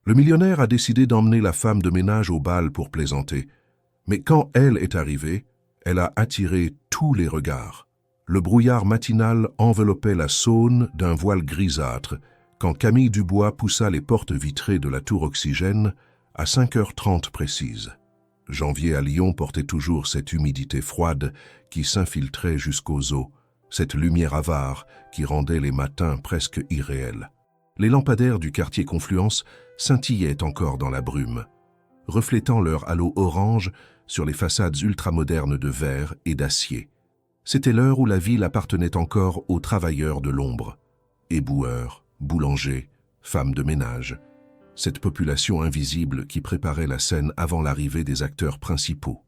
Le millionnaire a décidé d'emmener la femme de ménage au bal pour plaisanter. Mais quand elle est arrivée, elle a attiré tous les regards. Le brouillard matinal enveloppait la Saône d'un voile grisâtre quand Camille Dubois poussa les portes vitrées de la tour Oxygène à 5h30 précises. Janvier à Lyon portait toujours cette humidité froide qui s'infiltrait jusqu'aux os, cette lumière avare qui rendait les matins presque irréels. Les lampadaires du quartier Confluence scintillaient encore dans la brume, reflétant leur halo orange sur les façades ultramodernes de verre et d'acier. C'était l'heure où la ville appartenait encore aux travailleurs de l'ombre, éboueurs, boulangers, femmes de ménage, cette population invisible qui préparait la scène avant l'arrivée des acteurs principaux.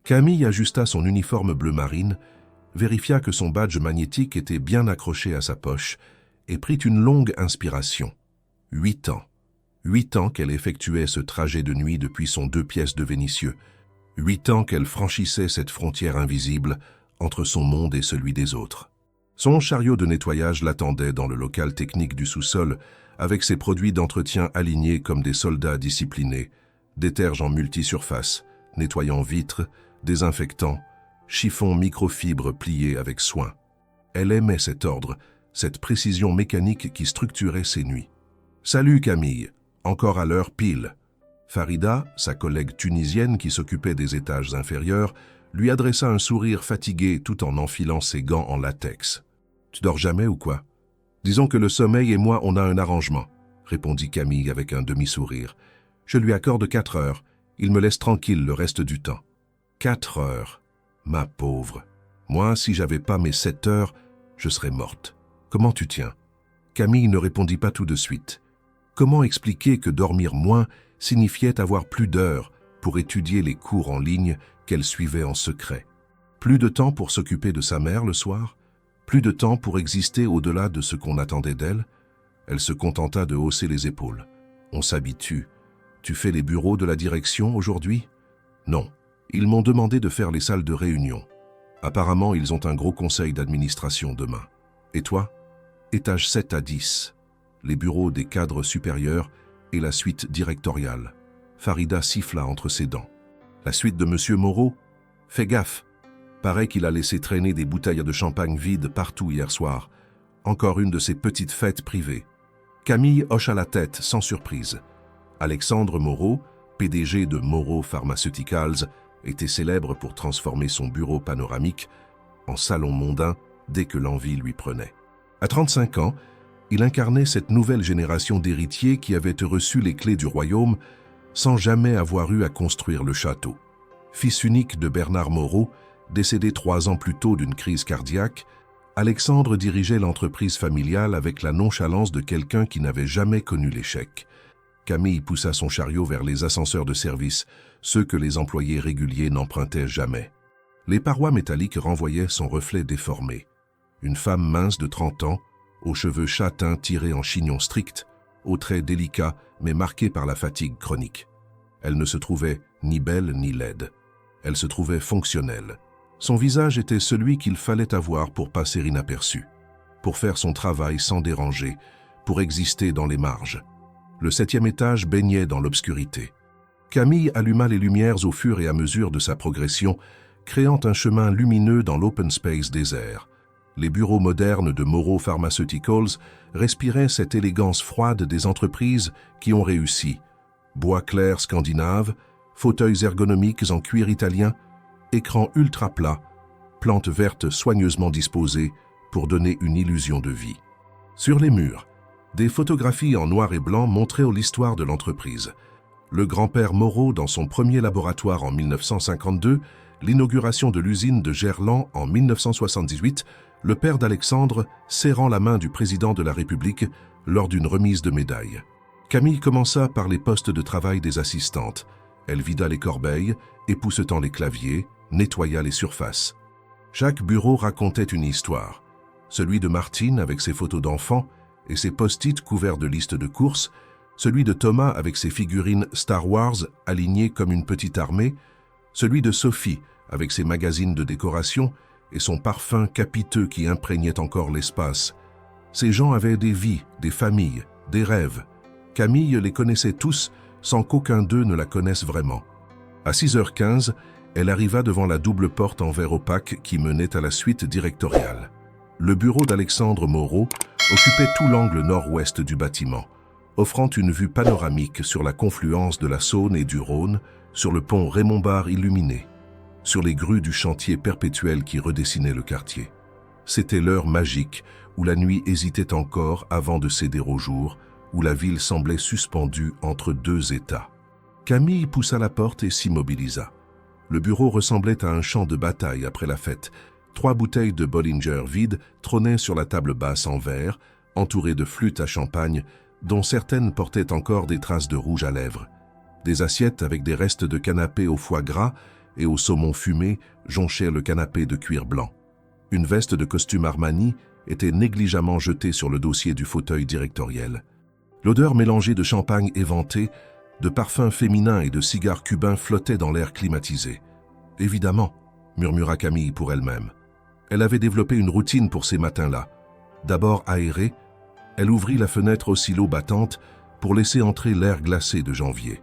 Camille ajusta son uniforme bleu marine, vérifia que son badge magnétique était bien accroché à sa poche et prit une longue inspiration. 8 ans. 8 ans qu'elle effectuait ce trajet de nuit depuis son 2 pièces de Vénissieux. 8 ans qu'elle franchissait cette frontière invisible entre son monde et celui des autres. Son chariot de nettoyage l'attendait dans le local technique du sous-sol, avec ses produits d'entretien alignés comme des soldats disciplinés, détergents multisurface, nettoyant vitres, désinfectants, chiffons microfibres pliés avec soin. Elle aimait cet ordre, cette précision mécanique qui structurait ses nuits. « Salut Camille, encore à l'heure pile !» Farida, sa collègue tunisienne qui s'occupait des étages inférieurs, lui adressa un sourire fatigué tout en enfilant ses gants en latex. « Tu dors jamais ou quoi ? Disons que le sommeil et moi on a un arrangement, » répondit Camille avec un demi-sourire. « Je lui accorde 4 heures, il me laisse tranquille le reste du temps. » 4 heures, ma pauvre. Moi, si j'avais pas mes 7 heures, je serais morte. Comment tu tiens ? Camille ne répondit pas tout de suite. Comment expliquer que dormir moins signifiait avoir plus d'heures pour étudier les cours en ligne qu'elle suivait en secret? Plus de temps pour s'occuper de sa mère le soir? Plus de temps pour exister au-delà de ce qu'on attendait d'elle? Elle se contenta de hausser les épaules. On s'habitue. Tu fais les bureaux de la direction aujourd'hui? Non. Ils m'ont demandé de faire les salles de réunion. Apparemment, ils ont un gros conseil d'administration demain. Et toi? Étage 7 à 10. Les bureaux des cadres supérieurs et la suite directoriale. Farida siffla entre ses dents. La suite de Monsieur Moreau? Fais gaffe. Paraît qu'il a laissé traîner des bouteilles de champagne vides partout hier soir. Encore une de ses petites fêtes privées. Camille hocha la tête sans surprise. Alexandre Moreau, PDG de Moreau Pharmaceuticals, était célèbre pour transformer son bureau panoramique en salon mondain dès que l'envie lui prenait. À 35 ans, il incarnait cette nouvelle génération d'héritiers qui avaient reçu les clés du royaume sans jamais avoir eu à construire le château. Fils unique de Bernard Moreau, décédé 3 ans plus tôt d'une crise cardiaque, Alexandre dirigeait l'entreprise familiale avec la nonchalance de quelqu'un qui n'avait jamais connu l'échec. Camille poussa son chariot vers les ascenseurs de service, ceux que les employés réguliers n'empruntaient jamais. Les parois métalliques renvoyaient son reflet déformé. Une femme mince de 30 ans, aux cheveux châtains tirés en chignon strict, aux traits délicats mais marqués par la fatigue chronique. Elle ne se trouvait ni belle ni laide. Elle se trouvait fonctionnelle. Son visage était celui qu'il fallait avoir pour passer inaperçu, pour faire son travail sans déranger, pour exister dans les marges. Le 7e étage baignait dans l'obscurité. Camille alluma les lumières au fur et à mesure de sa progression, créant un chemin lumineux dans l'open space désert. Les bureaux modernes de Moreau Pharmaceuticals respiraient cette élégance froide des entreprises qui ont réussi. Bois clair scandinave, fauteuils ergonomiques en cuir italien, écrans ultra plats, plantes vertes soigneusement disposées pour donner une illusion de vie. Sur les murs, des photographies en noir et blanc montraient l'histoire de l'entreprise. Le grand-père Moreau dans son premier laboratoire en 1952, l'inauguration de l'usine de Gerland en 1978, le père d'Alexandre serrant la main du président de la République lors d'une remise de médailles. Camille commença par les postes de travail des assistantes. Elle vida les corbeilles, époussetant les claviers, nettoya les surfaces. Chaque bureau racontait une histoire. Celui de Martine avec ses photos d'enfants et ses post-it couverts de listes de courses, celui de Thomas avec ses figurines Star Wars alignées comme une petite armée, celui de Sophie avec ses magazines de décoration et son parfum capiteux qui imprégnait encore l'espace. Ces gens avaient des vies, des familles, des rêves. Camille les connaissait tous sans qu'aucun d'eux ne la connaisse vraiment. À 6h15, elle arriva devant la double porte en verre opaque qui menait à la suite directoriale. Le bureau d'Alexandre Moreau occupait tout l'angle nord-ouest du bâtiment, offrant une vue panoramique sur la confluence de la Saône et du Rhône, sur le pont Raymond-Barre illuminé, sur les grues du chantier perpétuel qui redessinait le quartier. C'était l'heure magique où la nuit hésitait encore avant de céder au jour, où la ville semblait suspendue entre deux états. Camille poussa la porte et s'immobilisa. Le bureau ressemblait à un champ de bataille après la fête. 3 bouteilles de Bollinger vides trônaient sur la table basse en verre, entourées de flûtes à champagne, dont certaines portaient encore des traces de rouge à lèvres. Des assiettes avec des restes de canapé au foie gras et au saumon fumé jonchaient le canapé de cuir blanc. Une veste de costume Armani était négligemment jetée sur le dossier du fauteuil directoriel. L'odeur mélangée de champagne éventé, de parfums féminins et de cigares cubains flottait dans l'air climatisé. « Évidemment », murmura Camille pour elle-même. Elle avait développé une routine pour ces matins-là. D'abord aérée, elle ouvrit la fenêtre aux silos battante pour laisser entrer l'air glacé de janvier.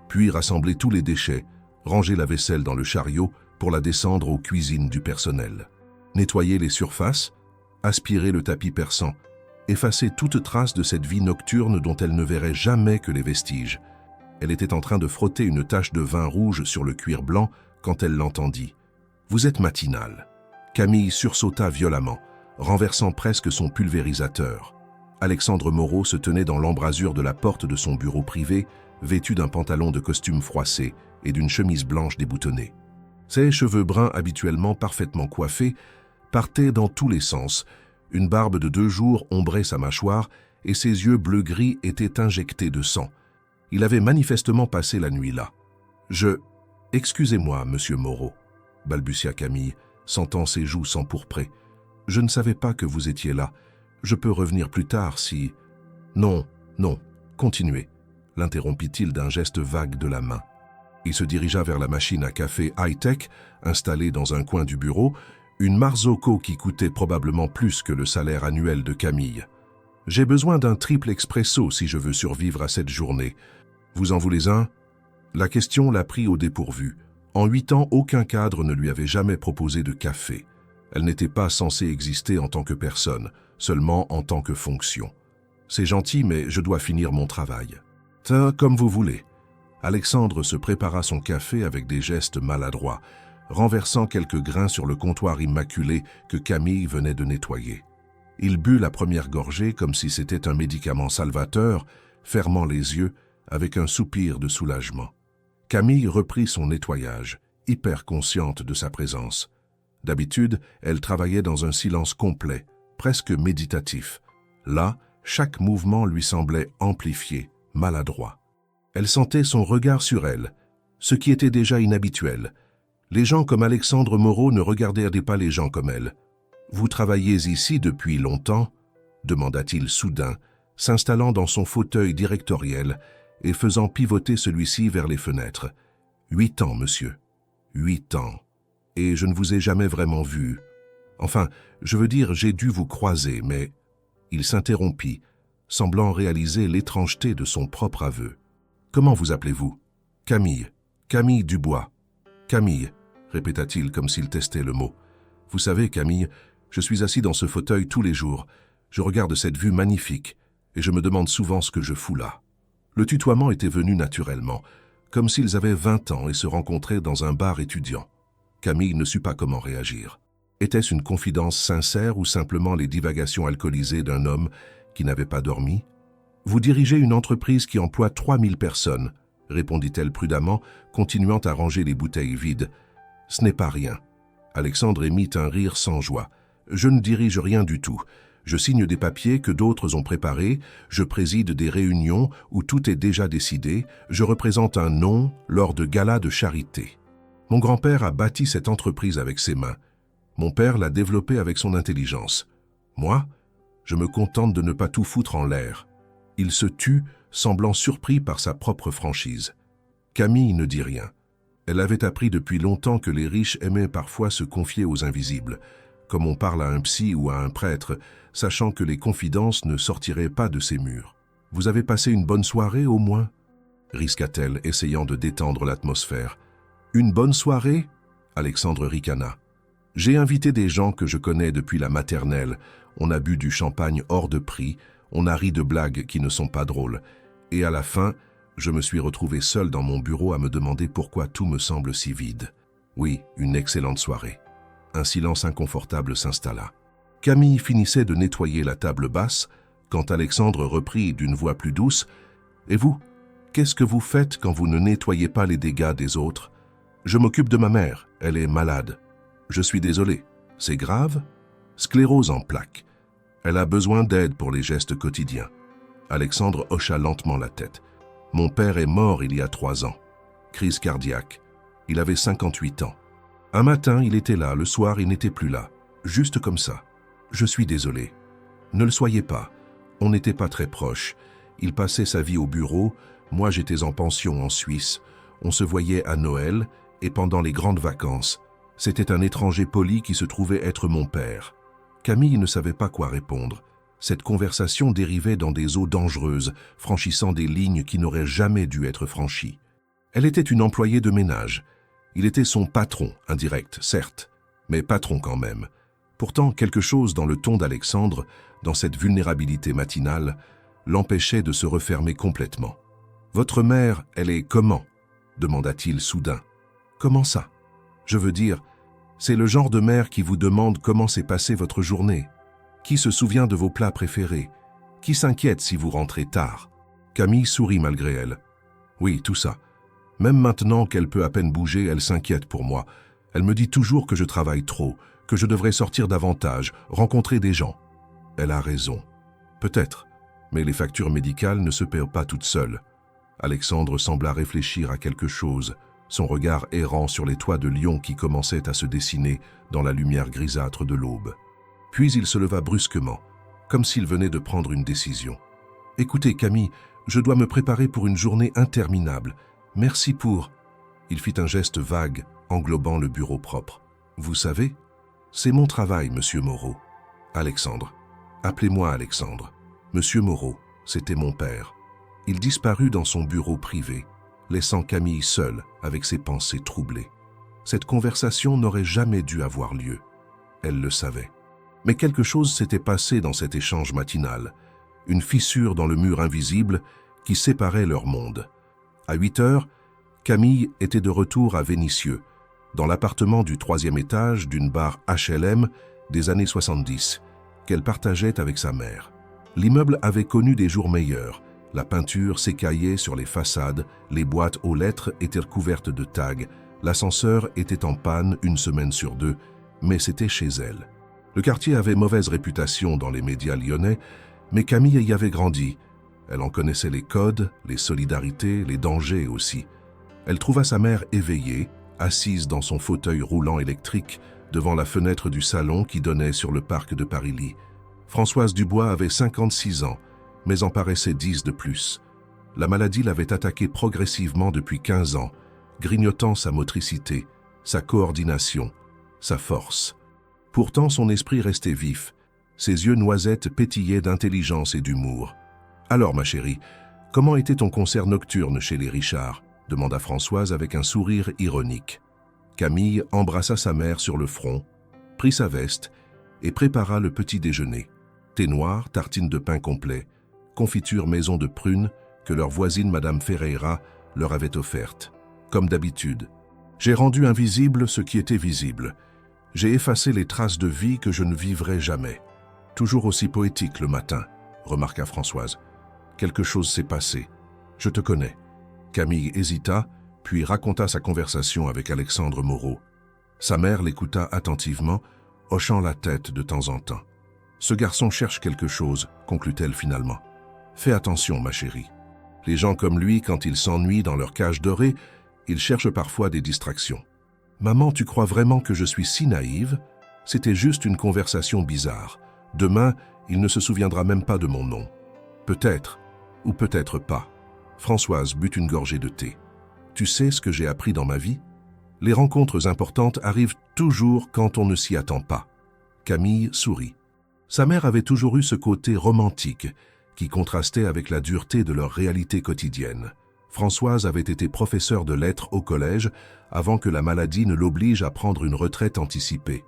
Puis rassembler tous les déchets, ranger la vaisselle dans le chariot pour la descendre aux cuisines du personnel. Nettoyer les surfaces, aspirer le tapis persan, effacer toute trace de cette vie nocturne dont elle ne verrait jamais que les vestiges. Elle était en train de frotter une tache de vin rouge sur le cuir blanc quand elle l'entendit. « Vous êtes matinale ». Camille sursauta violemment, renversant presque son pulvérisateur. Alexandre Moreau se tenait dans l'embrasure de la porte de son bureau privé, vêtu d'un pantalon de costume froissé et d'une chemise blanche déboutonnée. Ses cheveux bruns habituellement parfaitement coiffés partaient dans tous les sens. Une barbe de 2 jours ombrait sa mâchoire et ses yeux bleu-gris étaient injectés de sang. Il avait manifestement passé la nuit là. « Excusez-moi, monsieur Moreau », balbutia Camille, sentant ses joues s'empourprer. « Je ne savais pas que vous étiez là. Je peux revenir plus tard si… »« Non, non, continuez », l'interrompit-il d'un geste vague de la main. Il se dirigea vers la machine à café high-tech, installée dans un coin du bureau, une Marzocco qui coûtait probablement plus que le salaire annuel de Camille. « J'ai besoin d'un triple expresso si je veux survivre à cette journée. Vous en voulez un ?» La question l'a pris au dépourvu. En 8 ans, aucun cadre ne lui avait jamais proposé de café. Elle n'était pas censée exister en tant que personne, seulement en tant que fonction. « C'est gentil, mais je dois finir mon travail. »« Comme vous voulez. » Alexandre se prépara son café avec des gestes maladroits, renversant quelques grains sur le comptoir immaculé que Camille venait de nettoyer. Il but la première gorgée comme si c'était un médicament salvateur, fermant les yeux avec un soupir de soulagement. Camille reprit son nettoyage, hyper consciente de sa présence. D'habitude, elle travaillait dans un silence complet, presque méditatif. Là, chaque mouvement lui semblait amplifié, maladroit. Elle sentait son regard sur elle, ce qui était déjà inhabituel. Les gens comme Alexandre Moreau ne regardaient pas les gens comme elle. « Vous travaillez ici depuis longtemps ?» demanda-t-il soudain, s'installant dans son fauteuil directoriel et faisant pivoter celui-ci vers les fenêtres. « 8 ans, monsieur. 8 ans. Et je ne vous ai jamais vraiment vu. Enfin, je veux dire, j'ai dû vous croiser, mais… » Il s'interrompit, semblant réaliser l'étrangeté de son propre aveu. « Comment vous appelez-vous ?»« Camille. Camille Dubois. »« Camille, » répéta-t-il comme s'il testait le mot. « Vous savez, Camille, je suis assis dans ce fauteuil tous les jours. Je regarde cette vue magnifique et je me demande souvent ce que je fous là. » Le tutoiement était venu naturellement, comme s'ils avaient 20 ans et se rencontraient dans un bar étudiant. Camille ne sut pas comment réagir. Était-ce une confidence sincère ou simplement les divagations alcoolisées d'un homme qui n'avait pas dormi ? « Vous dirigez une entreprise qui emploie 3000 personnes, » répondit-elle prudemment, continuant à ranger les bouteilles vides. « Ce n'est pas rien. » Alexandre émit un rire sans joie. « Je ne dirige rien du tout. Je signe des papiers que d'autres ont préparés, je préside des réunions où tout est déjà décidé, je représente un nom lors de galas de charité. Mon grand-père a bâti cette entreprise avec ses mains. Mon père l'a développée avec son intelligence. Moi, je me contente de ne pas tout foutre en l'air. » Il se tut, semblant surpris par sa propre franchise. Camille ne dit rien. Elle avait appris depuis longtemps que les riches aimaient parfois se confier aux invisibles, comme on parle à un psy ou à un prêtre, sachant que les confidences ne sortiraient pas de ces murs. Vous avez passé une bonne soirée au moins » risqua-t-elle, essayant de détendre l'atmosphère. « Une bonne soirée » Alexandre ricana. « J'ai invité des gens que je connais depuis la maternelle. On a bu du champagne hors de prix, on a ri de blagues qui ne sont pas drôles. Et à la fin, je me suis retrouvé seul dans mon bureau à me demander pourquoi tout me semble si vide. Oui, une excellente soirée. » Un silence inconfortable s'installa. Camille finissait de nettoyer la table basse quand Alexandre reprit d'une voix plus douce « Et vous, qu'est-ce que vous faites quand vous ne nettoyez pas les dégâts des autres ? Je m'occupe de ma mère, elle est malade. Je suis désolé. C'est grave ? Sclérose en plaques. Elle a besoin d'aide pour les gestes quotidiens. » Alexandre hocha lentement la tête. « Mon père est mort il y a 3 ans. Crise cardiaque. Il avait 58 ans. Un matin, il était là, le soir, il n'était plus là. Juste comme ça. Je suis désolé. Ne le soyez pas. On n'était pas très proches. Il passait sa vie au bureau, moi j'étais en pension en Suisse. On se voyait à Noël et pendant les grandes vacances. C'était un étranger poli qui se trouvait être mon père. » Camille ne savait pas quoi répondre. Cette conversation dérivait dans des eaux dangereuses, franchissant des lignes qui n'auraient jamais dû être franchies. Elle était une employée de ménage. Il était son patron, indirect, certes, mais patron quand même. Pourtant, quelque chose dans le ton d'Alexandre, dans cette vulnérabilité matinale, l'empêchait de se refermer complètement. « Votre mère, elle est comment ?» demanda-t-il soudain. « Comment ça ? Je veux dire, c'est le genre de mère qui vous demande comment s'est passée votre journée. Qui se souvient de vos plats préférés? Qui s'inquiète si vous rentrez tard ?» Camille sourit malgré elle. « Oui, tout ça. Même maintenant qu'elle peut à peine bouger, elle s'inquiète pour moi. Elle me dit toujours que je travaille trop, que je devrais sortir davantage, rencontrer des gens. Elle a raison. Peut-être, mais les factures médicales ne se paient pas toutes seules. » Alexandre sembla réfléchir à quelque chose, son regard errant sur les toits de Lyon qui commençaient à se dessiner dans la lumière grisâtre de l'aube. Puis il se leva brusquement, comme s'il venait de prendre une décision. « Écoutez, Camille, je dois me préparer pour une journée interminable. Merci pour... » Il fit un geste vague, englobant le bureau propre. « Vous savez, c'est mon travail, Monsieur Moreau. » « Alexandre. Appelez-moi Alexandre. Monsieur Moreau, c'était mon père. » Il disparut dans son bureau privé, laissant Camille seule avec ses pensées troublées. Cette conversation n'aurait jamais dû avoir lieu. Elle le savait. Mais quelque chose s'était passé dans cet échange matinal, une fissure dans le mur invisible qui séparait leur monde. À 8 heures, Camille était de retour à Vénissieux, dans l'appartement du 3e étage d'une bar HLM des années 70, qu'elle partageait avec sa mère. L'immeuble avait connu des jours meilleurs. La peinture s'écaillait sur les façades, les boîtes aux lettres étaient recouvertes de tags, l'ascenseur était en panne 1 semaine sur 2, mais c'était chez elle. Le quartier avait mauvaise réputation dans les médias lyonnais, mais Camille y avait grandi. Elle en connaissait les codes, les solidarités, les dangers aussi. Elle trouva sa mère éveillée, assise dans son fauteuil roulant électrique, devant la fenêtre du salon qui donnait sur le parc de Paris-Ly. Françoise Dubois avait 56 ans, mais en paraissait 10 de plus. La maladie l'avait attaquée progressivement depuis 15 ans, grignotant sa motricité, sa coordination, sa force. Pourtant, son esprit restait vif. Ses yeux noisettes pétillaient d'intelligence et d'humour. « Alors, ma chérie, comment était ton concert nocturne chez les Richard ?» demanda Françoise avec un sourire ironique. Camille embrassa sa mère sur le front, prit sa veste et prépara le petit déjeuner. Thé noir, tartines de pain complet, confiture maison de prunes que leur voisine Madame Ferreira leur avait offerte. Comme d'habitude, j'ai rendu invisible ce qui était visible. J'ai effacé les traces de vie que je ne vivrai jamais. Toujours aussi poétique le matin, remarqua Françoise. Quelque chose s'est passé. Je te connais. Camille hésita, puis raconta sa conversation avec Alexandre Moreau. Sa mère l'écouta attentivement, hochant la tête de temps en temps. Ce garçon cherche quelque chose, conclut-elle finalement. Fais attention, ma chérie. Les gens comme lui, quand ils s'ennuient dans leur cage dorée, ils cherchent parfois des distractions. Maman, tu crois vraiment que je suis si naïve? C'était juste une conversation bizarre. Demain, il ne se souviendra même pas de mon nom. Peut-être, ou peut-être pas. Françoise but une gorgée de thé. Tu sais ce que j'ai appris dans ma vie? Les rencontres importantes arrivent toujours quand on ne s'y attend pas. Camille sourit. Sa mère avait toujours eu ce côté romantique qui contrastait avec la dureté de leur réalité quotidienne. Françoise avait été professeure de lettres au collège avant que la maladie ne l'oblige à prendre une retraite anticipée.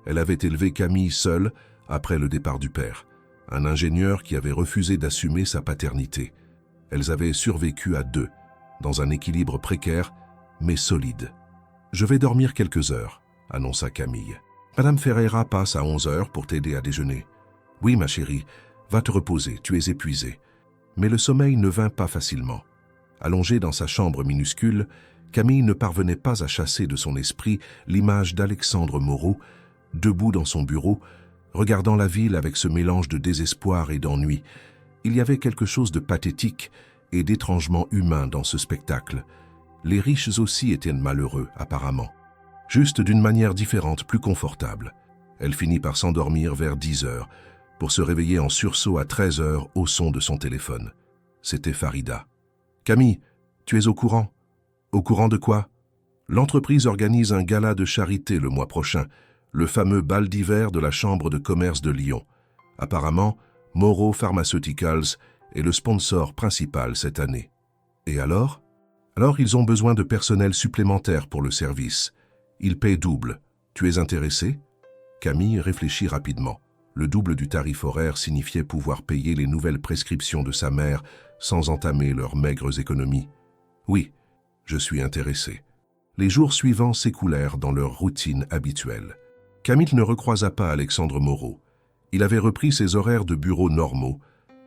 Elle avait élevé Camille seule après le départ du père, un ingénieur qui avait refusé d'assumer sa paternité. Elles avaient survécu à deux, dans un équilibre précaire, mais solide. « Je vais dormir quelques heures », annonça Camille. « Madame Ferreira passe à 11 heures pour t'aider à déjeuner. »« Oui, ma chérie, va te reposer, tu es épuisée. » Mais le sommeil ne vint pas facilement. Allongée dans sa chambre minuscule, Camille ne parvenait pas à chasser de son esprit l'image d'Alexandre Moreau, debout dans son bureau, regardant la ville avec ce mélange de désespoir et d'ennui. Il y avait quelque chose de pathétique et d'étrangement humain dans ce spectacle. Les riches aussi étaient malheureux, apparemment. Juste d'une manière différente, plus confortable. Elle finit par s'endormir vers 10 heures, pour se réveiller en sursaut à 13 heures au son de son téléphone. C'était Farida. « Camille, tu es au courant ?»« Au courant de quoi ?»« L'entreprise organise un gala de charité le mois prochain, le fameux bal d'hiver de la Chambre de commerce de Lyon. Apparemment, Moreau Pharmaceuticals est le sponsor principal cette année. Et alors ? Alors ils ont besoin de personnel supplémentaire pour le service. Ils paient double. Tu es intéressé ? Camille réfléchit rapidement. Le double du tarif horaire signifiait pouvoir payer les nouvelles prescriptions de sa mère sans entamer leurs maigres économies. Oui, je suis intéressé. Les jours suivants s'écoulèrent dans leur routine habituelle. Camille ne recroisa pas Alexandre Moreau. Il avait repris ses horaires de bureau normaux,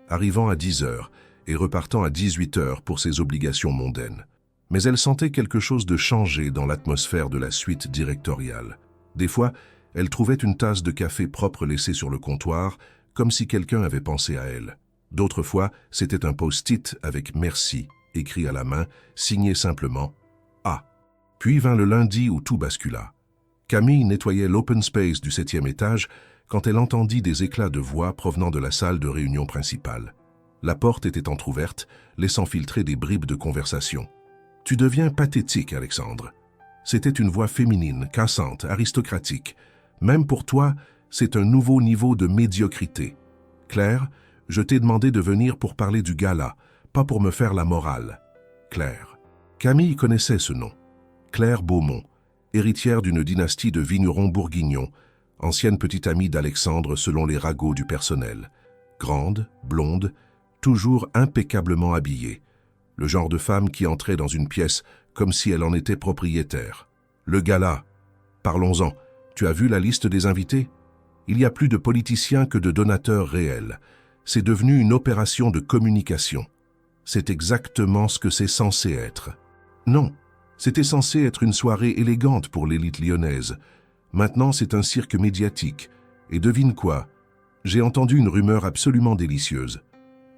arrivant à 10 heures et repartant à 18 heures pour ses obligations mondaines. Mais elle sentait quelque chose de changé dans l'atmosphère de la suite directoriale. Des fois, elle trouvait une tasse de café propre laissée sur le comptoir, comme si quelqu'un avait pensé à elle. D'autres fois, c'était un post-it avec « Merci » écrit à la main, signé simplement « A ». Puis vint le lundi où tout bascula. Camille nettoyait l'open space du 7e étage quand elle entendit des éclats de voix provenant de la salle de réunion principale. La porte était entr'ouverte, laissant filtrer des bribes de conversation. « Tu deviens pathétique, Alexandre. » C'était une voix féminine, cassante, aristocratique. « Même pour toi, c'est un nouveau niveau de médiocrité. Claire, je t'ai demandé de venir pour parler du gala, pas pour me faire la morale. » Claire. Camille connaissait ce nom. Claire Beaumont, héritière d'une dynastie de vignerons bourguignons, ancienne petite amie d'Alexandre selon les ragots du personnel. Grande, blonde, toujours impeccablement habillée. Le genre de femme qui entrait dans une pièce comme si elle en était propriétaire. Le gala. Parlons-en. Tu as vu la liste des invités? Il y a plus de politiciens que de donateurs réels. C'est devenu une opération de communication. C'est exactement ce que c'est censé être. Non, c'était censé être une soirée élégante pour l'élite lyonnaise. Maintenant, c'est un cirque médiatique. Et devine quoi? J'ai entendu une rumeur absolument délicieuse.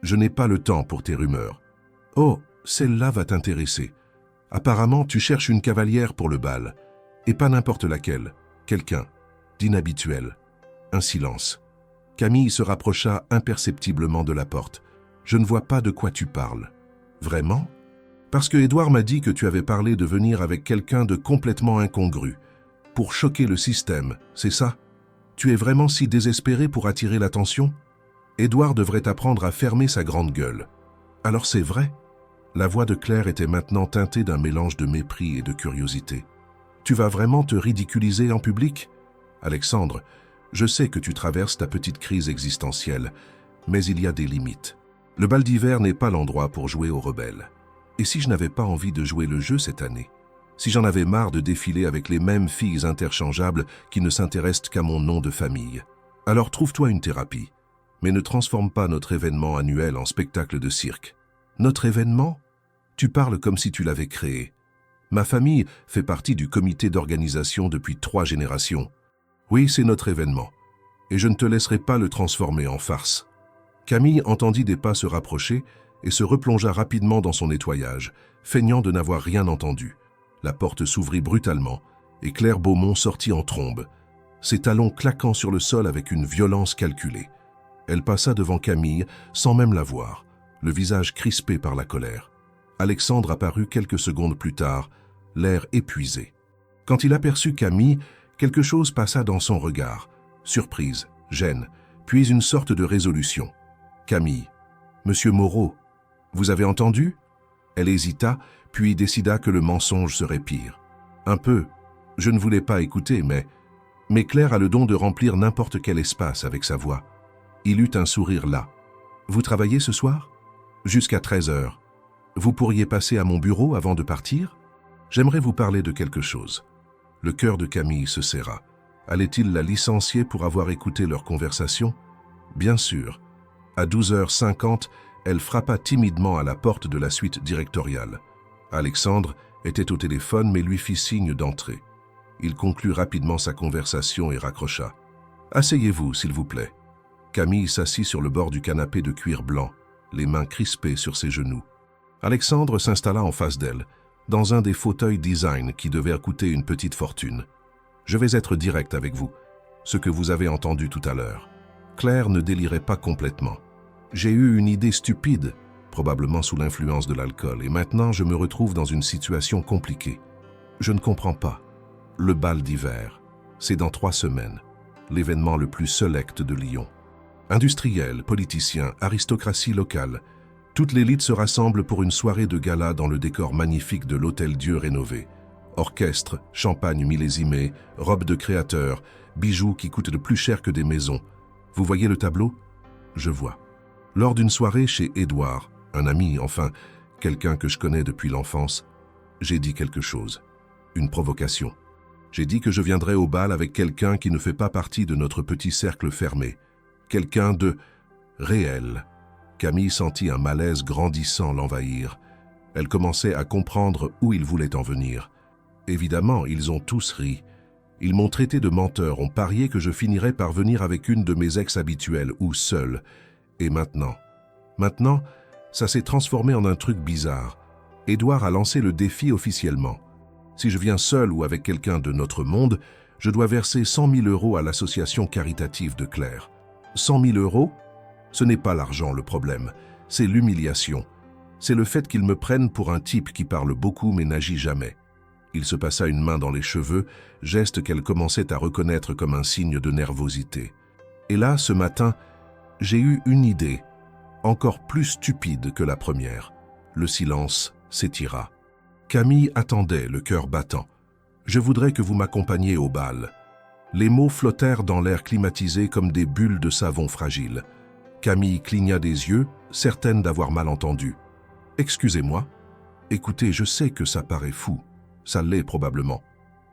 Je n'ai pas le temps pour tes rumeurs. Oh, celle-là va t'intéresser. Apparemment, tu cherches une cavalière pour le bal. Et pas n'importe laquelle. Quelqu'un d'inhabituel. Un silence. Camille se rapprocha imperceptiblement de la porte. Je ne vois pas de quoi tu parles. Vraiment? Parce que Édouard m'a dit que tu avais parlé de venir avec quelqu'un de complètement incongru. Pour choquer le système, c'est ça? Tu es vraiment si désespéré pour attirer l'attention? Édouard devrait apprendre à fermer sa grande gueule. Alors c'est vrai? La voix de Claire était maintenant teintée d'un mélange de mépris et de curiosité. Tu vas vraiment te ridiculiser en public? Alexandre, je sais que tu traverses ta petite crise existentielle, mais il y a des limites. Le bal d'hiver n'est pas l'endroit pour jouer aux rebelles. Et si je n'avais pas envie de jouer le jeu cette année? Si j'en avais marre de défiler avec les mêmes filles interchangeables qui ne s'intéressent qu'à mon nom de famille? Alors trouve-toi une thérapie, mais ne transforme pas notre événement annuel en spectacle de cirque. Notre événement? Tu parles comme si tu l'avais créé. Ma famille fait partie du comité d'organisation depuis 3 générations. Oui, c'est notre événement, et je ne te laisserai pas le transformer en farce. Camille entendit des pas se rapprocher et se replongea rapidement dans son nettoyage, feignant de n'avoir rien entendu. La porte s'ouvrit brutalement et Claire Beaumont sortit en trombe, ses talons claquant sur le sol avec une violence calculée. Elle passa devant Camille sans même la voir, le visage crispé par la colère. Alexandre apparut quelques secondes plus tard, l'air épuisé. Quand il aperçut Camille, quelque chose passa dans son regard. Surprise, gêne, puis une sorte de résolution. « Camille, Monsieur Moreau, vous avez entendu ?» Elle hésita, puis décida que le mensonge serait pire. Un peu. Je ne voulais pas écouter, mais Claire a le don de remplir n'importe quel espace avec sa voix. Il eut un sourire là. « Vous travaillez ce soir ?»« Jusqu'à 13 heures. Vous pourriez passer à mon bureau avant de partir ? J'aimerais vous parler de quelque chose. » Le cœur de Camille se serra. Allait-il la licencier pour avoir écouté leur conversation? Bien sûr. À 12h50, elle frappa timidement à la porte de la suite directoriale. Alexandre était au téléphone mais lui fit signe d'entrer. Il conclut rapidement sa conversation et raccrocha. « Asseyez-vous, s'il vous plaît. » Camille s'assit sur le bord du canapé de cuir blanc, les mains crispées sur ses genoux. Alexandre s'installa en face d'elle, dans un des fauteuils design qui devait coûter une petite fortune. « Je vais être direct avec vous, ce que vous avez entendu tout à l'heure. Claire ne délirait pas complètement. J'ai eu une idée stupide, probablement sous l'influence de l'alcool, et maintenant je me retrouve dans une situation compliquée. Je ne comprends pas. Le bal d'hiver, c'est dans 3 semaines, l'événement le plus select de Lyon. Industriels, politiciens, aristocratie locale, toute l'élite se rassemble pour une soirée de gala dans le décor magnifique de l'Hôtel-Dieu rénové. Orchestre, champagne millésimé, robes de créateurs, bijoux qui coûtent de plus cher que des maisons. Vous voyez le tableau? Je vois. Lors d'une soirée chez Édouard, un ami, enfin, quelqu'un que je connais depuis l'enfance, j'ai dit quelque chose. Une provocation. J'ai dit que je viendrais au bal avec quelqu'un qui ne fait pas partie de notre petit cercle fermé. Quelqu'un de réel. Camille sentit un malaise grandissant l'envahir. Elle commençait à comprendre où il voulait en venir. Évidemment, ils ont tous ri. Ils m'ont traité de menteur, ont parié que je finirais par venir avec une de mes ex habituelles ou seule. Et maintenant, ça s'est transformé en un truc bizarre. Édouard a lancé le défi officiellement. Si je viens seul ou avec quelqu'un de notre monde, je dois verser 100 000 € à l'association caritative de Claire. 100 000 €? Ce n'est pas l'argent le problème, c'est l'humiliation. C'est le fait qu'ils me prennent pour un type qui parle beaucoup mais n'agit jamais. Il se passa une main dans les cheveux, geste qu'elle commençait à reconnaître comme un signe de nervosité. Et là, ce matin, j'ai eu une idée, encore plus stupide que la première. Le silence s'étira. Camille attendait, le cœur battant. « Je voudrais que vous m'accompagniez au bal. » Les mots flottèrent dans l'air climatisé comme des bulles de savon fragile. Camille cligna des yeux, certaine d'avoir mal entendu. « Excusez-moi. Écoutez, je sais que ça paraît fou. Ça l'est probablement.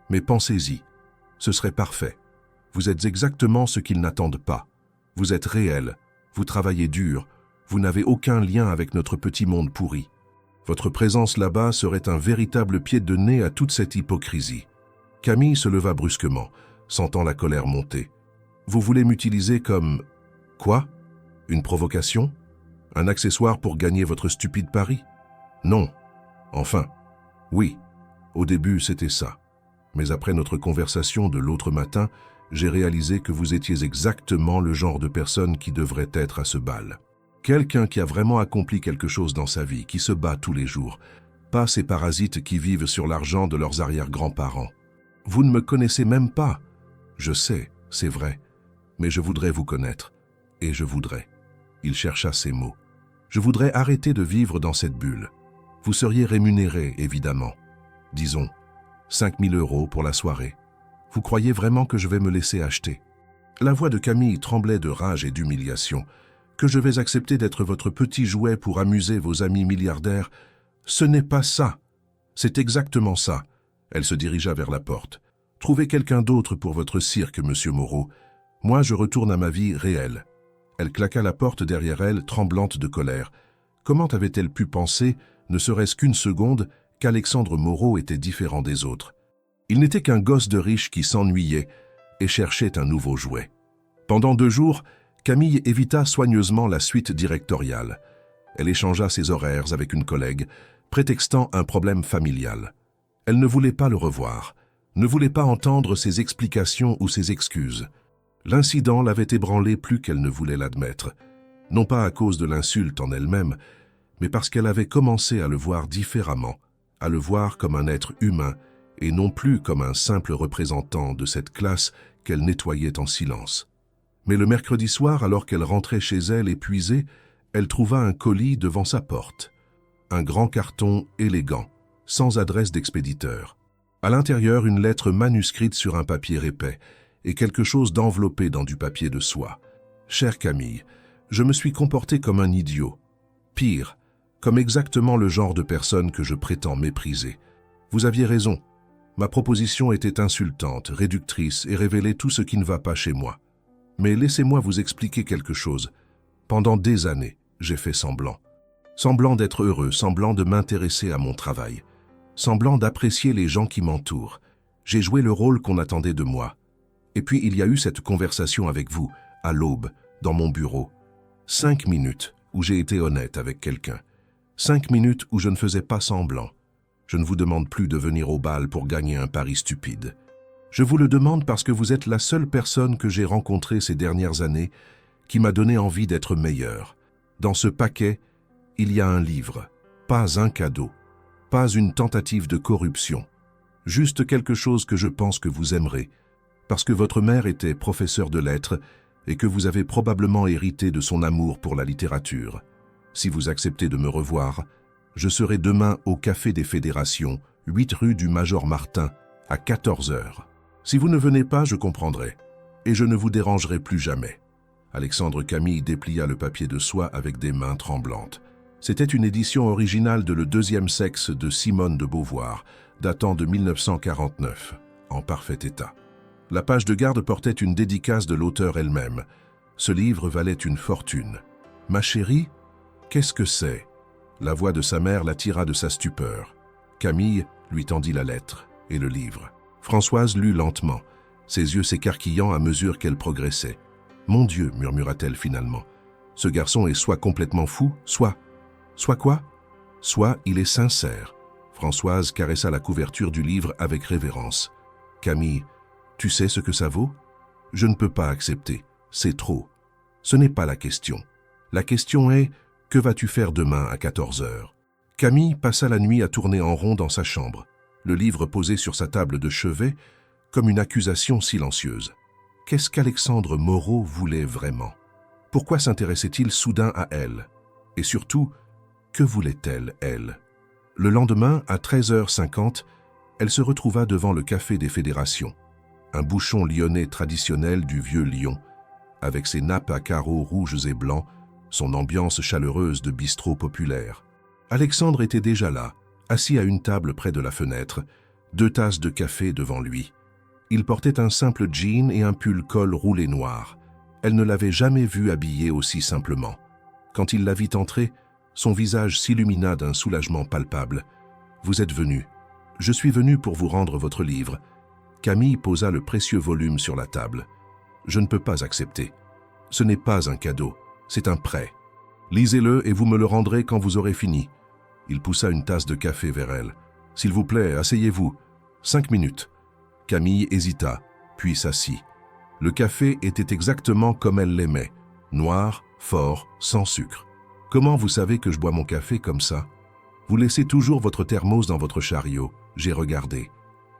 Mais pensez-y. Ce serait parfait. Vous êtes exactement ce qu'ils n'attendent pas. Vous êtes réel. Vous travaillez dur. Vous n'avez aucun lien avec notre petit monde pourri. Votre présence là-bas serait un véritable pied de nez à toute cette hypocrisie. » Camille se leva brusquement, sentant la colère monter. « Vous voulez m'utiliser comme... Quoi? Une provocation? Un accessoire pour gagner votre stupide pari? Non. Enfin, oui. Au début, c'était ça. Mais après notre conversation de l'autre matin, j'ai réalisé que vous étiez exactement le genre de personne qui devrait être à ce bal. Quelqu'un qui a vraiment accompli quelque chose dans sa vie, qui se bat tous les jours. Pas ces parasites qui vivent sur l'argent de leurs arrière-grands-parents. Vous ne me connaissez même pas. Je sais, c'est vrai. Mais je voudrais vous connaître. Et je voudrais. Il chercha ses mots. Je voudrais arrêter de vivre dans cette bulle. Vous seriez rémunéré, évidemment. Disons, 5 000 € pour la soirée. Vous croyez vraiment que je vais me laisser acheter? La voix de Camille tremblait de rage et d'humiliation. Que je vais accepter d'être votre petit jouet pour amuser vos amis milliardaires? Ce n'est pas ça. C'est exactement ça. Elle se dirigea vers la porte. Trouvez quelqu'un d'autre pour votre cirque, monsieur Moreau. Moi, je retourne à ma vie réelle. Elle claqua la porte derrière elle, tremblante de colère. Comment avait-elle pu penser, ne serait-ce qu'une seconde, qu'Alexandre Moreau était différent des autres? Il n'était qu'un gosse de riche qui s'ennuyait et cherchait un nouveau jouet. Pendant 2 jours, Camille évita soigneusement la suite directoriale. Elle échangea ses horaires avec une collègue, prétextant un problème familial. Elle ne voulait pas le revoir, ne voulait pas entendre ses explications ou ses excuses. L'incident l'avait ébranlée plus qu'elle ne voulait l'admettre, non pas à cause de l'insulte en elle-même, mais parce qu'elle avait commencé à le voir différemment, à le voir comme un être humain et non plus comme un simple représentant de cette classe qu'elle nettoyait en silence. Mais le mercredi soir, alors qu'elle rentrait chez elle épuisée, Elle trouva un colis devant sa porte. Un grand carton élégant, sans adresse d'expéditeur. À l'intérieur, une lettre manuscrite sur un papier épais et quelque chose d'enveloppé dans du papier de soie. « Chère Camille, je me suis comporté comme un idiot. Pire, comme exactement le genre de personne que je prétends mépriser. Vous aviez raison. Ma proposition était insultante, réductrice et révélait tout ce qui ne va pas chez moi. Mais laissez-moi vous expliquer quelque chose. Pendant des années, j'ai fait semblant. Semblant d'être heureux, semblant de m'intéresser à mon travail. Semblant d'apprécier les gens qui m'entourent. J'ai joué le rôle qu'on attendait de moi. Et puis il y a eu cette conversation avec vous, à l'aube, dans mon bureau. 5 minutes où j'ai été honnête avec quelqu'un. 5 minutes où je ne faisais pas semblant. Je ne vous demande plus de venir au bal pour gagner un pari stupide. Je vous le demande parce que vous êtes la seule personne que j'ai rencontrée ces dernières années qui m'a donné envie d'être meilleur. Dans ce paquet, il y a un livre, pas un cadeau, pas une tentative de corruption, juste quelque chose que je pense que vous aimerez, parce que votre mère était professeure de lettres et que vous avez probablement hérité de son amour pour la littérature. Si vous acceptez de me revoir, je serai demain au Café des Fédérations, 8 rue du Major Martin, à 14 heures. Si vous ne venez pas, je comprendrai, et je ne vous dérangerai plus jamais. » Alexandre Camille déplia le papier de soie avec des mains tremblantes. C'était une édition originale de Le deuxième sexe de Simone de Beauvoir, datant de 1949, en parfait état. La page de garde portait une dédicace de l'auteur elle-même. Ce livre valait une fortune. « Ma chérie, qu'est-ce que c'est ?» La voix de sa mère l'attira de sa stupeur. Camille lui tendit la lettre et le livre. Françoise lut lentement, ses yeux s'écarquillant à mesure qu'elle progressait. « Mon Dieu, murmura-t-elle finalement, ce garçon est soit complètement fou, soit... Soit quoi? Soit il est sincère. » Françoise caressa la couverture du livre avec révérence. « Camille, tu sais ce que ça vaut? Je ne peux pas accepter, c'est trop. Ce n'est pas la question. La question est, que vas-tu faire demain à 14 heures? » Camille passa la nuit à tourner en rond dans sa chambre, le livre posé sur sa table de chevet, comme une accusation silencieuse. Qu'est-ce qu'Alexandre Moreau voulait vraiment? Pourquoi s'intéressait-il soudain à elle? Et surtout, que voulait-elle, elle? Le lendemain, à 13h50, elle se retrouva devant le Café des Fédérations, un bouchon lyonnais traditionnel du vieux Lyon, avec ses nappes à carreaux rouges et blancs, son ambiance chaleureuse de bistrot populaire. Alexandre était déjà là, assis à une table près de la fenêtre, 2 tasses de café devant lui. Il portait un simple jean et un pull col roulé noir. Elle ne l'avait jamais vu habillé aussi simplement. Quand il la vit entrer, son visage s'illumina d'un soulagement palpable. « Vous êtes venu. Je suis venu pour vous rendre votre livre. » Camille posa le précieux volume sur la table. « Je ne peux pas accepter. Ce n'est pas un cadeau, c'est un prêt. Lisez-le et vous me le rendrez quand vous aurez fini. » Il poussa une tasse de café vers elle. « S'il vous plaît, asseyez-vous. 5 minutes. » Camille hésita, puis s'assit. Le café était exactement comme elle l'aimait, noir, fort, sans sucre. « Comment vous savez que je bois mon café comme ça? Vous laissez toujours votre thermos dans votre chariot. J'ai regardé. »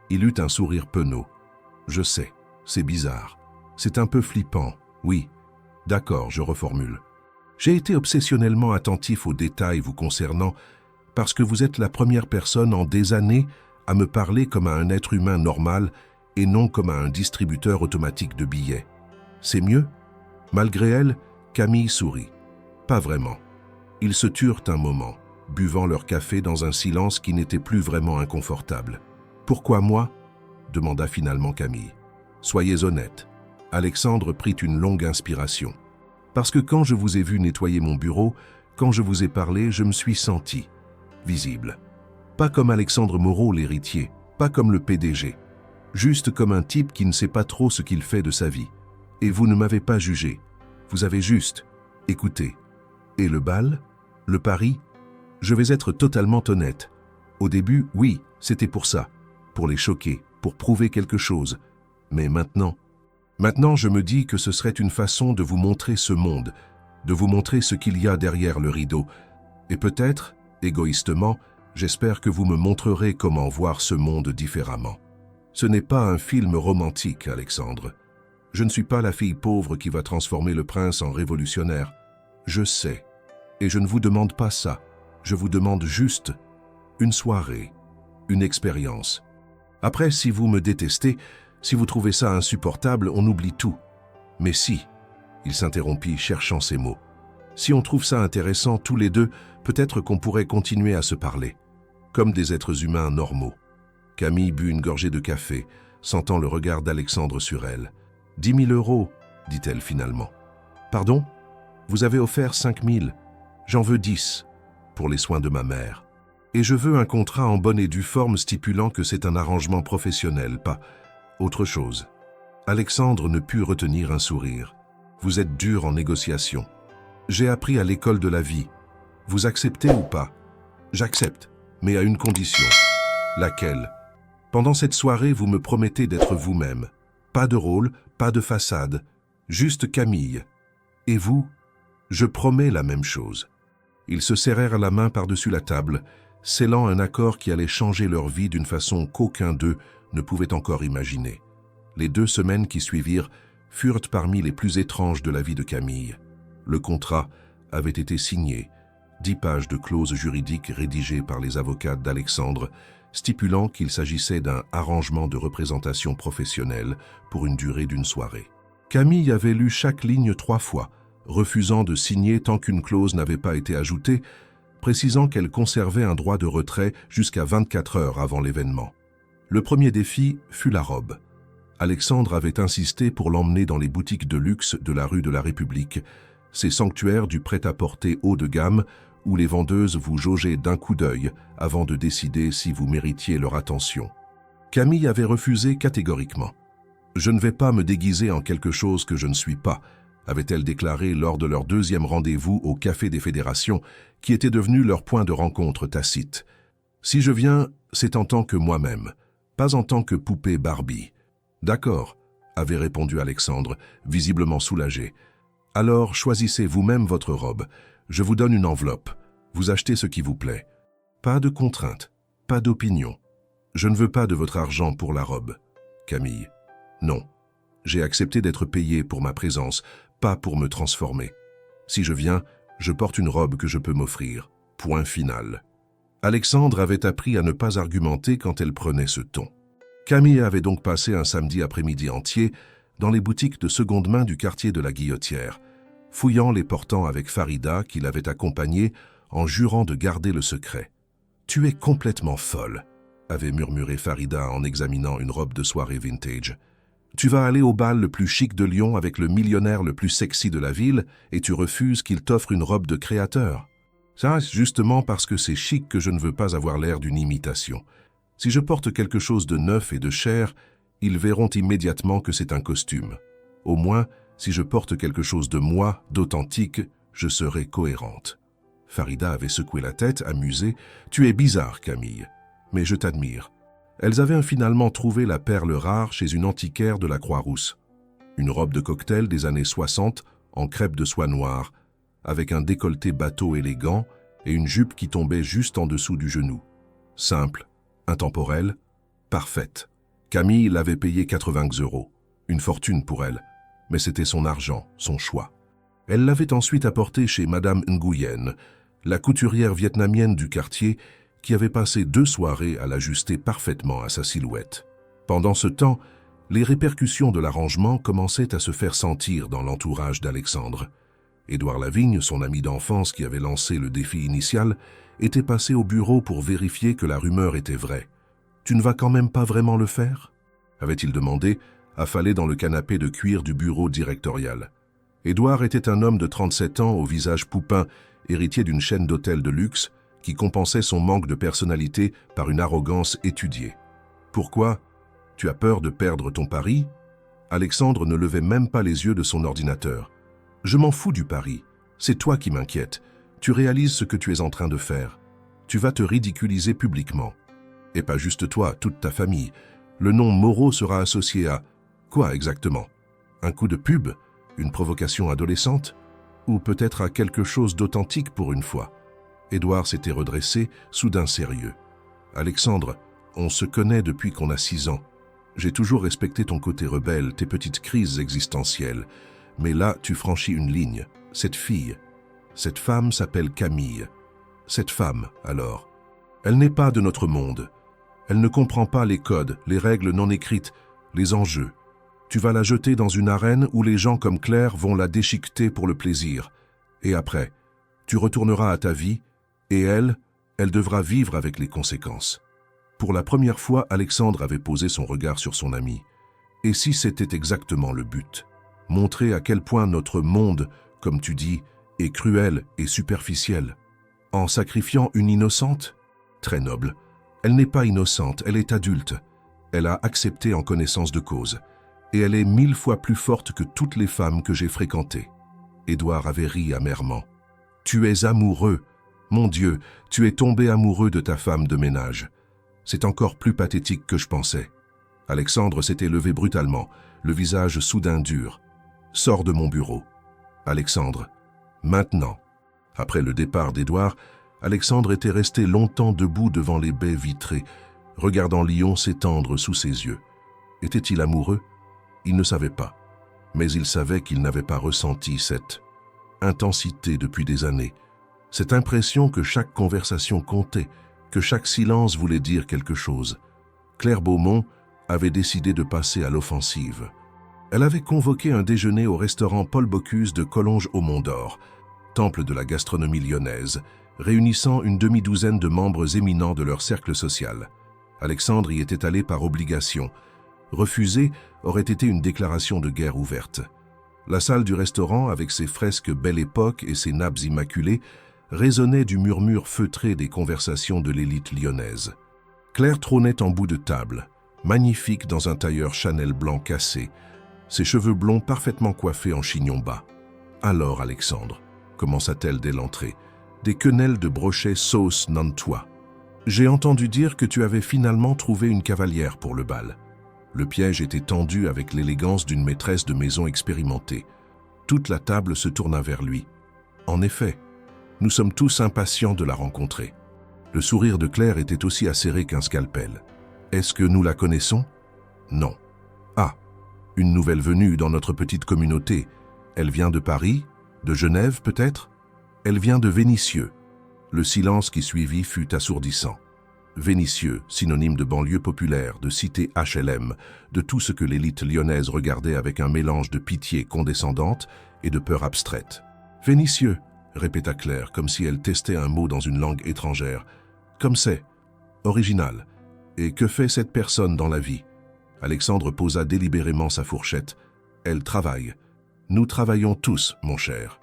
Il eut un sourire penaud. « Je sais, c'est bizarre. C'est un peu flippant, oui. D'accord, je reformule. J'ai été obsessionnellement attentif aux détails vous concernant parce que vous êtes la première personne en des années à me parler comme à un être humain normal et non comme à un distributeur automatique de billets. C'est mieux ?» Malgré elle, Camille sourit. Pas vraiment. Ils se turent un moment, buvant leur café dans un silence qui n'était plus vraiment inconfortable. « Pourquoi moi ?» demanda finalement Camille. « Soyez honnête. » Alexandre prit une longue inspiration. « Parce que quand je vous ai vu nettoyer mon bureau, quand je vous ai parlé, je me suis senti visible. Pas comme Alexandre Moreau, l'héritier, pas comme le PDG. Juste comme un type qui ne sait pas trop ce qu'il fait de sa vie. Et vous ne m'avez pas jugé. Vous avez juste écouté. Et le bal? Le pari? Je vais être totalement honnête. Au début, oui, c'était pour ça. Pour les choquer, pour prouver quelque chose. Mais maintenant, je me dis que ce serait une façon de vous montrer ce monde, de vous montrer ce qu'il y a derrière le rideau. Et peut-être, égoïstement, j'espère que vous me montrerez comment voir ce monde différemment. Ce n'est pas un film romantique, Alexandre. Je ne suis pas la fille pauvre qui va transformer le prince en révolutionnaire. Je sais. Et je ne vous demande pas ça. Je vous demande juste une soirée, une expérience. Après, si vous me détestez, si vous trouvez ça insupportable, on oublie tout. Mais si, il s'interrompit, cherchant ses mots. Si on trouve ça intéressant tous les deux, peut-être qu'on pourrait continuer à se parler, comme des êtres humains normaux. Camille but une gorgée de café, sentant le regard d'Alexandre sur elle. 10 000 €, dit-elle finalement. Pardon? Vous avez offert 5 000. J'en veux 10, pour les soins de ma mère. Et je veux un contrat en bonne et due forme stipulant que c'est un arrangement professionnel, pas autre chose. Alexandre ne put retenir un sourire. Vous êtes dur en négociation. J'ai appris à l'école de la vie. Vous acceptez ou pas? J'accepte, mais à une condition. Laquelle? Pendant cette soirée, vous me promettez d'être vous-même. Pas de rôle, pas de façade. Juste Camille. Et vous? Je promets la même chose. Ils se serrèrent la main par-dessus la table, scellant un accord qui allait changer leur vie d'une façon qu'aucun d'eux ne pouvait encore imaginer. Les 2 semaines qui suivirent furent parmi les plus étranges de la vie de Camille. Le contrat avait été signé, 10 pages de clauses juridiques rédigées par les avocats d'Alexandre, stipulant qu'il s'agissait d'un arrangement de représentation professionnelle pour une durée d'une soirée. Camille avait lu chaque ligne 3 fois, refusant de signer tant qu'une clause n'avait pas été ajoutée, précisant qu'elle conservait un droit de retrait jusqu'à 24 heures avant l'événement. Le premier défi fut la robe. Alexandre avait insisté pour l'emmener dans les boutiques de luxe de la rue de la République, ces sanctuaires du prêt-à-porter haut de gamme où les vendeuses vous jaugeaient d'un coup d'œil avant de décider si vous méritiez leur attention. Camille avait refusé catégoriquement. « Je ne vais pas me déguiser en quelque chose que je ne suis pas », avait-elle déclaré lors de leur 2e rendez-vous au Café des Fédérations, qui était devenu leur point de rencontre tacite. « Si je viens, c'est en tant que moi-même, pas en tant que poupée Barbie. »« D'accord », avait répondu Alexandre, visiblement soulagé. « Alors choisissez vous-même votre robe. Je vous donne une enveloppe. Vous achetez ce qui vous plaît. Pas de contraintes, pas d'opinion. Je ne veux pas de votre argent pour la robe. » Camille. « Non. J'ai accepté d'être payé pour ma présence, pas pour me transformer. Si je viens, je porte une robe que je peux m'offrir. Point final. » Alexandre avait appris à ne pas argumenter quand elle prenait ce ton. Camille avait donc passé un samedi après-midi entier dans les boutiques de seconde main du quartier de la Guillotière, fouillant les portants avec Farida qui l'avait accompagnée en jurant de garder le secret. « Tu es complètement folle », avait murmuré Farida en examinant une robe de soirée vintage. « Tu vas aller au bal le plus chic de Lyon avec le millionnaire le plus sexy de la ville et tu refuses qu'il t'offre une robe de créateur. Ça, justement parce que c'est chic que je ne veux pas avoir l'air d'une imitation. Si je porte quelque chose de neuf et de cher, ils verront immédiatement que c'est un costume. Au moins, si je porte quelque chose de moi, d'authentique, je serai cohérente. » Farida avait secoué la tête, amusée. « Tu es bizarre, Camille, mais je t'admire. » Elles avaient finalement trouvé la perle rare chez une antiquaire de la Croix-Rousse. Une robe de cocktail des années 60 en crêpe de soie noire, avec un décolleté bateau élégant et une jupe qui tombait juste en dessous du genou. Simple, intemporelle, parfaite. Camille l'avait payée 80 €, une fortune pour elle, mais c'était son argent, son choix. Elle l'avait ensuite apportée chez Madame Nguyen, la couturière vietnamienne du quartier, qui avait passé 2 soirées à l'ajuster parfaitement à sa silhouette. Pendant ce temps, les répercussions de l'arrangement commençaient à se faire sentir dans l'entourage d'Alexandre. Édouard Lavigne, son ami d'enfance qui avait lancé le défi initial, était passé au bureau pour vérifier que la rumeur était vraie. « Tu ne vas quand même pas vraiment le faire ?» avait-il demandé, affalé dans le canapé de cuir du bureau directorial. Édouard était un homme de 37 ans au visage poupin, héritier d'une chaîne d'hôtels de luxe, qui compensait son manque de personnalité par une arrogance étudiée. « Pourquoi? Tu as peur de perdre ton pari ?» Alexandre ne levait même pas les yeux de son ordinateur. « Je m'en fous du pari. C'est toi qui m'inquiète. Tu réalises ce que tu es en train de faire. Tu vas te ridiculiser publiquement. Et pas juste toi, toute ta famille. Le nom Moreau sera associé à... Quoi exactement? Un coup de pub? Une provocation adolescente? Ou peut-être à quelque chose d'authentique pour une fois ?» Édouard s'était redressé, soudain sérieux. « Alexandre, on se connaît depuis qu'on a 6 ans. J'ai toujours respecté ton côté rebelle, tes petites crises existentielles. Mais là, tu franchis une ligne. Cette fille, Cette femme s'appelle Camille. Cette femme, alors, elle n'est pas de notre monde. Elle ne comprend pas les codes, les règles non écrites, les enjeux. Tu vas la jeter dans une arène où les gens comme Claire vont la déchiqueter pour le plaisir. Et après, tu retourneras à ta vie, et elle devra vivre avec les conséquences. Pour la première fois, Alexandre avait posé son regard sur son ami. Et si c'était exactement le but? Montrer à quel point notre monde, comme tu dis, est cruel et superficiel. En sacrifiant une innocente? Très noble. Elle n'est pas innocente, elle est adulte. Elle a accepté en connaissance de cause. Et elle est 1000 fois plus forte que toutes les femmes que j'ai fréquentées. Édouard avait ri amèrement. Tu es amoureux. Mon Dieu, tu es tombé amoureux de ta femme de ménage. C'est encore plus pathétique que je pensais. Alexandre s'était levé brutalement, le visage soudain dur. Sors de mon bureau. Alexandre, maintenant. Après le départ d'Édouard, Alexandre était resté longtemps debout devant les baies vitrées, regardant Lyon s'étendre sous ses yeux. Était-il amoureux? Il ne savait pas. Mais il savait qu'il n'avait pas ressenti cette intensité depuis des années, cette impression que chaque conversation comptait, que chaque silence voulait dire quelque chose. Claire Beaumont avait décidé de passer à l'offensive. Elle avait convoqué un déjeuner au restaurant Paul Bocuse de Collonges au Mont-d'Or, temple de la gastronomie lyonnaise, réunissant une demi-douzaine de membres éminents de leur cercle social. Alexandre y était allé par obligation. Refuser aurait été une déclaration de guerre ouverte. La salle du restaurant, avec ses fresques Belle Époque et ses nappes immaculées, résonnait du murmure feutré des conversations de l'élite lyonnaise. Claire trônait en bout de table, magnifique dans un tailleur Chanel blanc cassé, ses cheveux blonds parfaitement coiffés en chignon bas. « Alors, Alexandre, commença-t-elle dès l'entrée, des quenelles de brochet sauce nantois. J'ai entendu dire que tu avais finalement trouvé une cavalière pour le bal. » Le piège était tendu avec l'élégance d'une maîtresse de maison expérimentée. Toute la table se tourna vers lui. En effet, nous sommes tous impatients de la rencontrer. Le sourire de Claire était aussi acéré qu'un scalpel. Est-ce que nous la connaissons? Non. Ah, une nouvelle venue dans notre petite communauté. Elle vient de Paris? De Genève peut-être? Elle vient de Vénissieux. Le silence qui suivit fut assourdissant. Vénissieux, synonyme de banlieue populaire, de cité HLM, de tout ce que l'élite lyonnaise regardait avec un mélange de pitié condescendante et de peur abstraite. « Vénissieux », répéta Claire, comme si elle testait un mot dans une langue étrangère. « Comme c'est. Original. Et que fait cette personne dans la vie ?» Alexandre posa délibérément sa fourchette. « Elle travaille. Nous travaillons tous, mon cher. »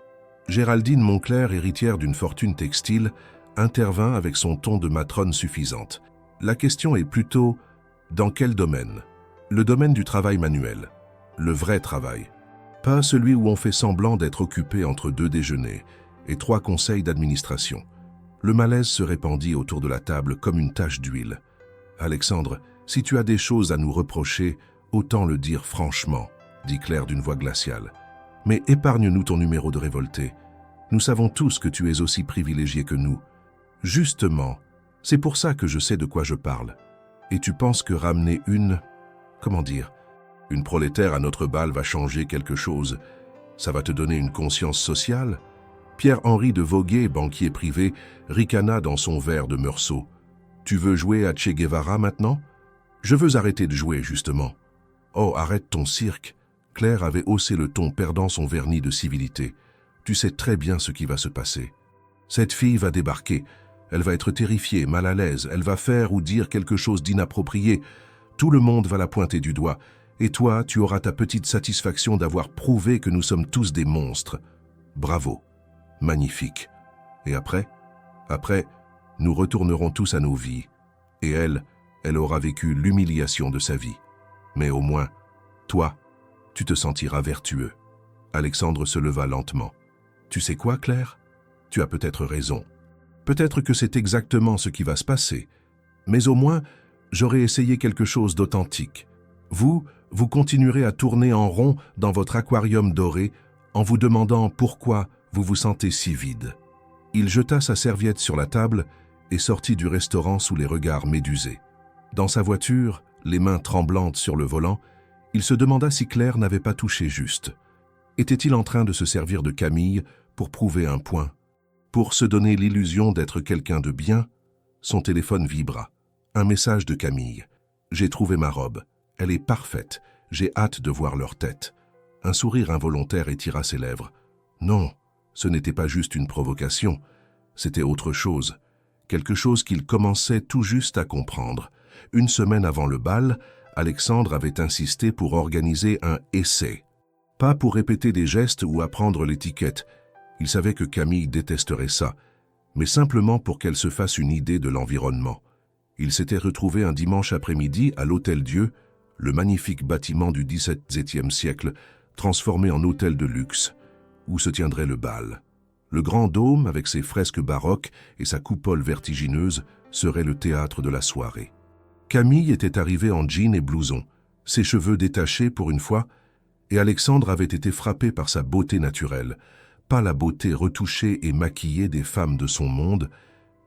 Géraldine Monclerc, héritière d'une fortune textile, intervint avec son ton de matrone suffisante. La question est plutôt « dans quel domaine ?» Le domaine du travail manuel. Le vrai travail. Pas celui où on fait semblant d'être occupé entre 2 déjeuners et 3 conseils d'administration. Le malaise se répandit autour de la table comme une tache d'huile. « Alexandre, si tu as des choses à nous reprocher, autant le dire franchement, » dit Claire d'une voix glaciale. « Mais épargne-nous ton numéro de révolté. Nous savons tous que tu es aussi privilégié que nous. Justement, c'est pour ça que je sais de quoi je parle. Et tu penses que ramener comment dire, une prolétaire à notre bal va changer quelque chose? Ça va te donner une conscience sociale? » Pierre-Henri de Voguet, banquier privé, ricana dans son verre de Meursault. « Tu veux jouer à Che Guevara maintenant? » « Je veux arrêter de jouer, justement. »« Oh, arrête ton cirque !» Claire avait haussé le ton, perdant son vernis de civilité. « Tu sais très bien ce qui va se passer. Cette fille va débarquer. Elle va être terrifiée, mal à l'aise. Elle va faire ou dire quelque chose d'inapproprié. Tout le monde va la pointer du doigt. Et toi, tu auras ta petite satisfaction d'avoir prouvé que nous sommes tous des monstres. Bravo. Magnifique. Et après? Après, nous retournerons tous à nos vies. Et elle aura vécu l'humiliation de sa vie. Mais au moins, toi, tu te sentiras vertueux. » Alexandre se leva lentement. « Tu sais quoi, Claire? Tu as peut-être raison. Peut-être que c'est exactement ce qui va se passer. Mais au moins, j'aurai essayé quelque chose d'authentique. Vous continuerez à tourner en rond dans votre aquarium doré en vous demandant pourquoi vous vous sentez si vide. » Il jeta sa serviette sur la table et sortit du restaurant sous les regards médusés. Dans sa voiture, les mains tremblantes sur le volant, il se demanda si Claire n'avait pas touché juste. Était-il en train de se servir de Camille pour prouver un point? Pour se donner l'illusion d'être quelqu'un de bien, son téléphone vibra. Un message de Camille. « J'ai trouvé ma robe. Elle est parfaite. J'ai hâte de voir leur tête. » Un sourire involontaire étira ses lèvres. Non, ce n'était pas juste une provocation. C'était autre chose. Quelque chose qu'il commençait tout juste à comprendre. Une semaine avant le bal, Alexandre avait insisté pour organiser un essai. Pas pour répéter des gestes ou apprendre l'étiquette. Il savait que Camille détesterait ça, mais simplement pour qu'elle se fasse une idée de l'environnement. Ils s'étaient retrouvés un dimanche après-midi à l'Hôtel-Dieu, le magnifique bâtiment du XVIIe siècle, transformé en hôtel de luxe, où se tiendrait le bal. Le grand dôme, avec ses fresques baroques et sa coupole vertigineuse, serait le théâtre de la soirée. Camille était arrivée en jean et blouson, ses cheveux détachés pour une fois, et Alexandre avait été frappé par sa beauté naturelle, pas la beauté retouchée et maquillée des femmes de son monde,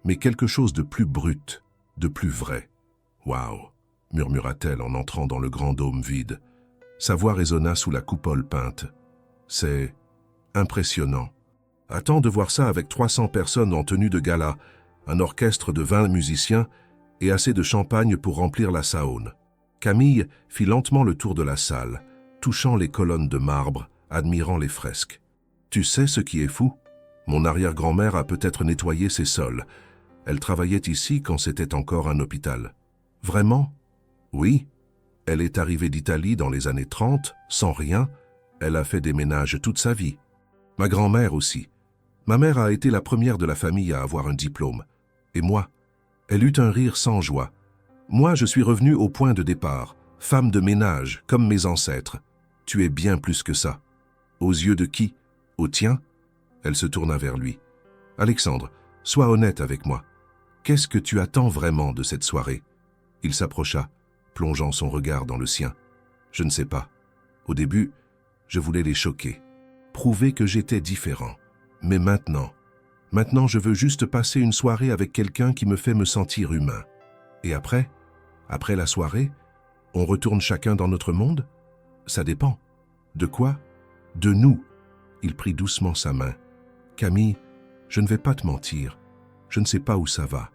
mais quelque chose de plus brut, de plus vrai. « Waouh !» murmura-t-elle en entrant dans le grand dôme vide. Sa voix résonna sous la coupole peinte. « C'est impressionnant. Attends de voir ça avec 300 personnes en tenue de gala, un orchestre de 20 musiciens et assez de champagne pour remplir la saône. » Camille fit lentement le tour de la salle, touchant les colonnes de marbre, admirant les fresques. « Tu sais ce qui est fou? Mon arrière-grand-mère a peut-être nettoyé ses sols. Elle travaillait ici quand c'était encore un hôpital. »« Vraiment? » ?»« Oui. Elle est arrivée d'Italie dans les années 30, sans rien. Elle a fait des ménages toute sa vie. Ma grand-mère aussi. Ma mère a été la première de la famille à avoir un diplôme. Et moi? » Elle eut un rire sans joie. « Moi, je suis revenue au point de départ, femme de ménage, comme mes ancêtres. Tu es bien plus que ça. » « Aux yeux de qui? Aux tiens ?» Elle se tourna vers lui. « Alexandre, sois honnête avec moi. Qu'est-ce que tu attends vraiment de cette soirée ?» Il s'approcha, plongeant son regard dans le sien. « Je ne sais pas. Au début, je voulais les choquer, prouver que j'étais différent. Mais maintenant, je veux juste passer une soirée avec quelqu'un qui me fait me sentir humain. Et après la soirée, on retourne chacun dans notre monde? Ça dépend. De quoi? De nous. » Il prit doucement sa main. « Camille, je ne vais pas te mentir. Je ne sais pas où ça va.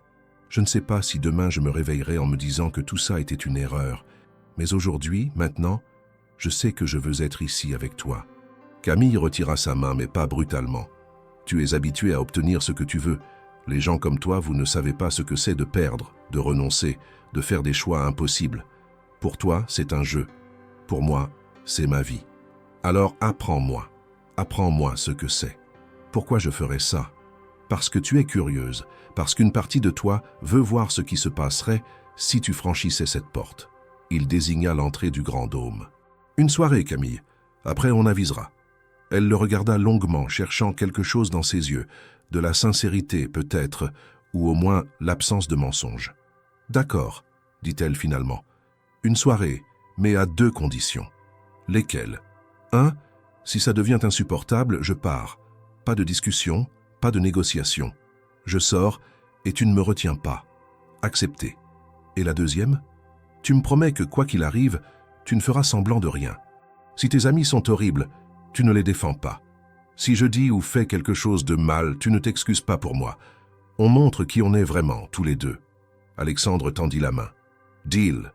Je ne sais pas si demain je me réveillerai en me disant que tout ça était une erreur. Mais aujourd'hui, maintenant, je sais que je veux être ici avec toi. » Camille retira sa main, mais pas brutalement. « Tu es habitué à obtenir ce que tu veux. Les gens comme toi, vous ne savez pas ce que c'est de perdre, de renoncer, de faire des choix impossibles. Pour toi, c'est un jeu. Pour moi, c'est ma vie. Alors apprends-moi. Apprends-moi ce que c'est. Pourquoi je ferais ça? Parce que tu es curieuse, parce qu'une partie de toi veut voir ce qui se passerait si tu franchissais cette porte. » Il désigna l'entrée du grand dôme. « Une soirée, Camille. Après, on avisera. » Elle le regarda longuement, cherchant quelque chose dans ses yeux, de la sincérité peut-être, ou au moins l'absence de mensonge. « D'accord, » dit-elle finalement. « Une soirée, mais à 2 conditions. » « Lesquelles? 1. Si ça devient insupportable, je pars. Pas de discussion, pas de négociation. Je sors et tu ne me retiens pas. Accepté. Et la 2e? Tu me promets que quoi qu'il arrive, tu ne feras semblant de rien. Si tes amis sont horribles, tu ne les défends pas. Si je dis ou fais quelque chose de mal, tu ne t'excuses pas pour moi. On montre qui on est vraiment, tous les deux. » Alexandre tendit la main. « Deal. »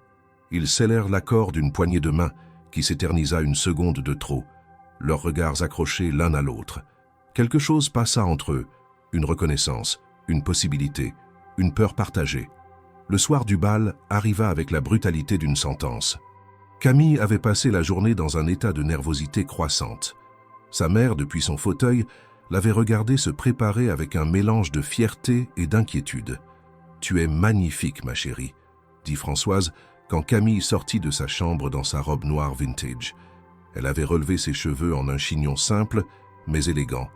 Ils scellèrent l'accord d'une poignée de main qui s'éternisa une seconde de trop, leurs regards accrochés l'un à l'autre. Quelque chose passa entre eux, une reconnaissance, une possibilité, une peur partagée. Le soir du bal arriva avec la brutalité d'une sentence. Camille avait passé la journée dans un état de nervosité croissante. Sa mère, depuis son fauteuil, l'avait regardée se préparer avec un mélange de fierté et d'inquiétude. « Tu es magnifique, ma chérie », dit Françoise, quand Camille sortit de sa chambre dans sa robe noire vintage. Elle avait relevé ses cheveux en un chignon simple, mais élégant,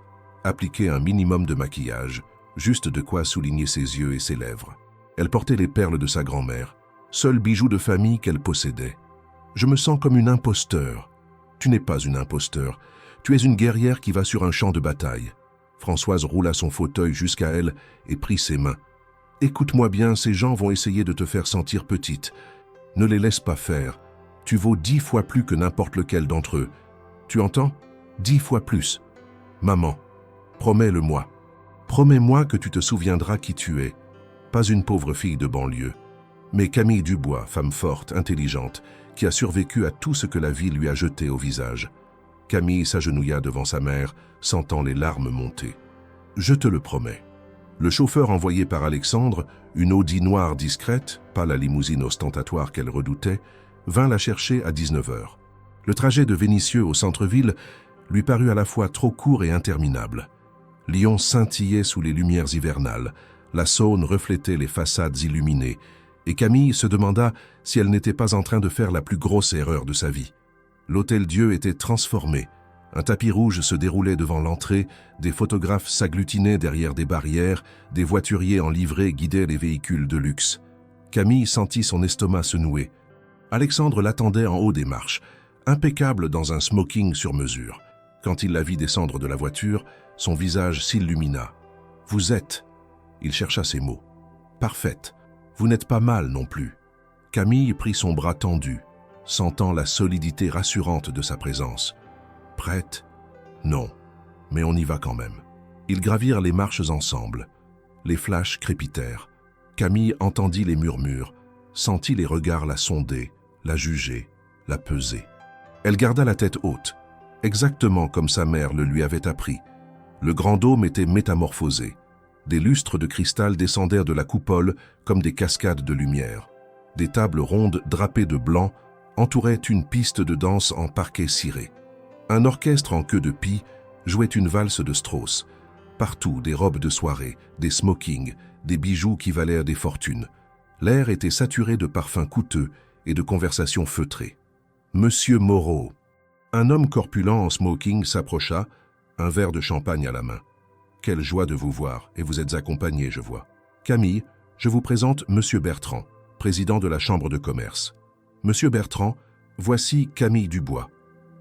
appliqué un minimum de maquillage, juste de quoi souligner ses yeux et ses lèvres. Elle portait les perles de sa grand-mère, seul bijou de famille qu'elle possédait. « Je me sens comme une imposteur. »« Tu n'es pas une imposteur. Tu es une guerrière qui va sur un champ de bataille. » Françoise roula son fauteuil jusqu'à elle et prit ses mains. « Écoute-moi bien, ces gens vont essayer de te faire sentir petite. Ne les laisse pas faire. Tu vaux 10 fois plus que n'importe lequel d'entre eux. Tu entends? 10 fois plus. Maman, promets-le-moi. » Promets-moi que tu te souviendras qui tu es. Pas une pauvre fille de banlieue, mais Camille Dubois, femme forte, intelligente, qui a survécu à tout ce que la vie lui a jeté au visage. Camille s'agenouilla devant sa mère, sentant les larmes monter. Je te le promets. Le chauffeur envoyé par Alexandre, une Audi noire discrète, pas la limousine ostentatoire qu'elle redoutait, vint la chercher à 19h. Le trajet de Vénissieux au centre-ville lui parut à la fois trop court et interminable. Lyon scintillait sous les lumières hivernales, la Saône reflétait les façades illuminées, et Camille se demanda si elle n'était pas en train de faire la plus grosse erreur de sa vie. L'Hôtel-Dieu était transformé. Un tapis rouge se déroulait devant l'entrée, des photographes s'agglutinaient derrière des barrières, des voituriers en livrée guidaient les véhicules de luxe. Camille sentit son estomac se nouer. Alexandre l'attendait en haut des marches, impeccable dans un smoking sur mesure. Quand il la vit descendre de la voiture, son visage s'illumina. « Vous êtes… » Il chercha ses mots. « Parfaite. Vous n'êtes pas mal non plus. » Camille prit son bras tendu, sentant la solidité rassurante de sa présence. Prête? Non, mais on y va quand même. Ils gravirent les marches ensemble. Les flashs crépitèrent. Camille entendit les murmures, sentit les regards la sonder, la juger, la peser. Elle garda la tête haute, exactement comme sa mère le lui avait appris. Le grand dôme était métamorphosé. Des lustres de cristal descendèrent de la coupole comme des cascades de lumière. Des tables rondes drapées de blanc entouraient une piste de danse en parquet ciré. Un orchestre en queue de pie jouait une valse de Strauss. Partout, des robes de soirée, des smokings, des bijoux qui valèrent des fortunes. L'air était saturé de parfums coûteux et de conversations feutrées. Monsieur Moreau. Un homme corpulent en smoking s'approcha, un verre de champagne à la main. Quelle joie de vous voir, et vous êtes accompagné, je vois. Camille, je vous présente Monsieur Bertrand, président de la Chambre de commerce. Monsieur Bertrand, voici Camille Dubois.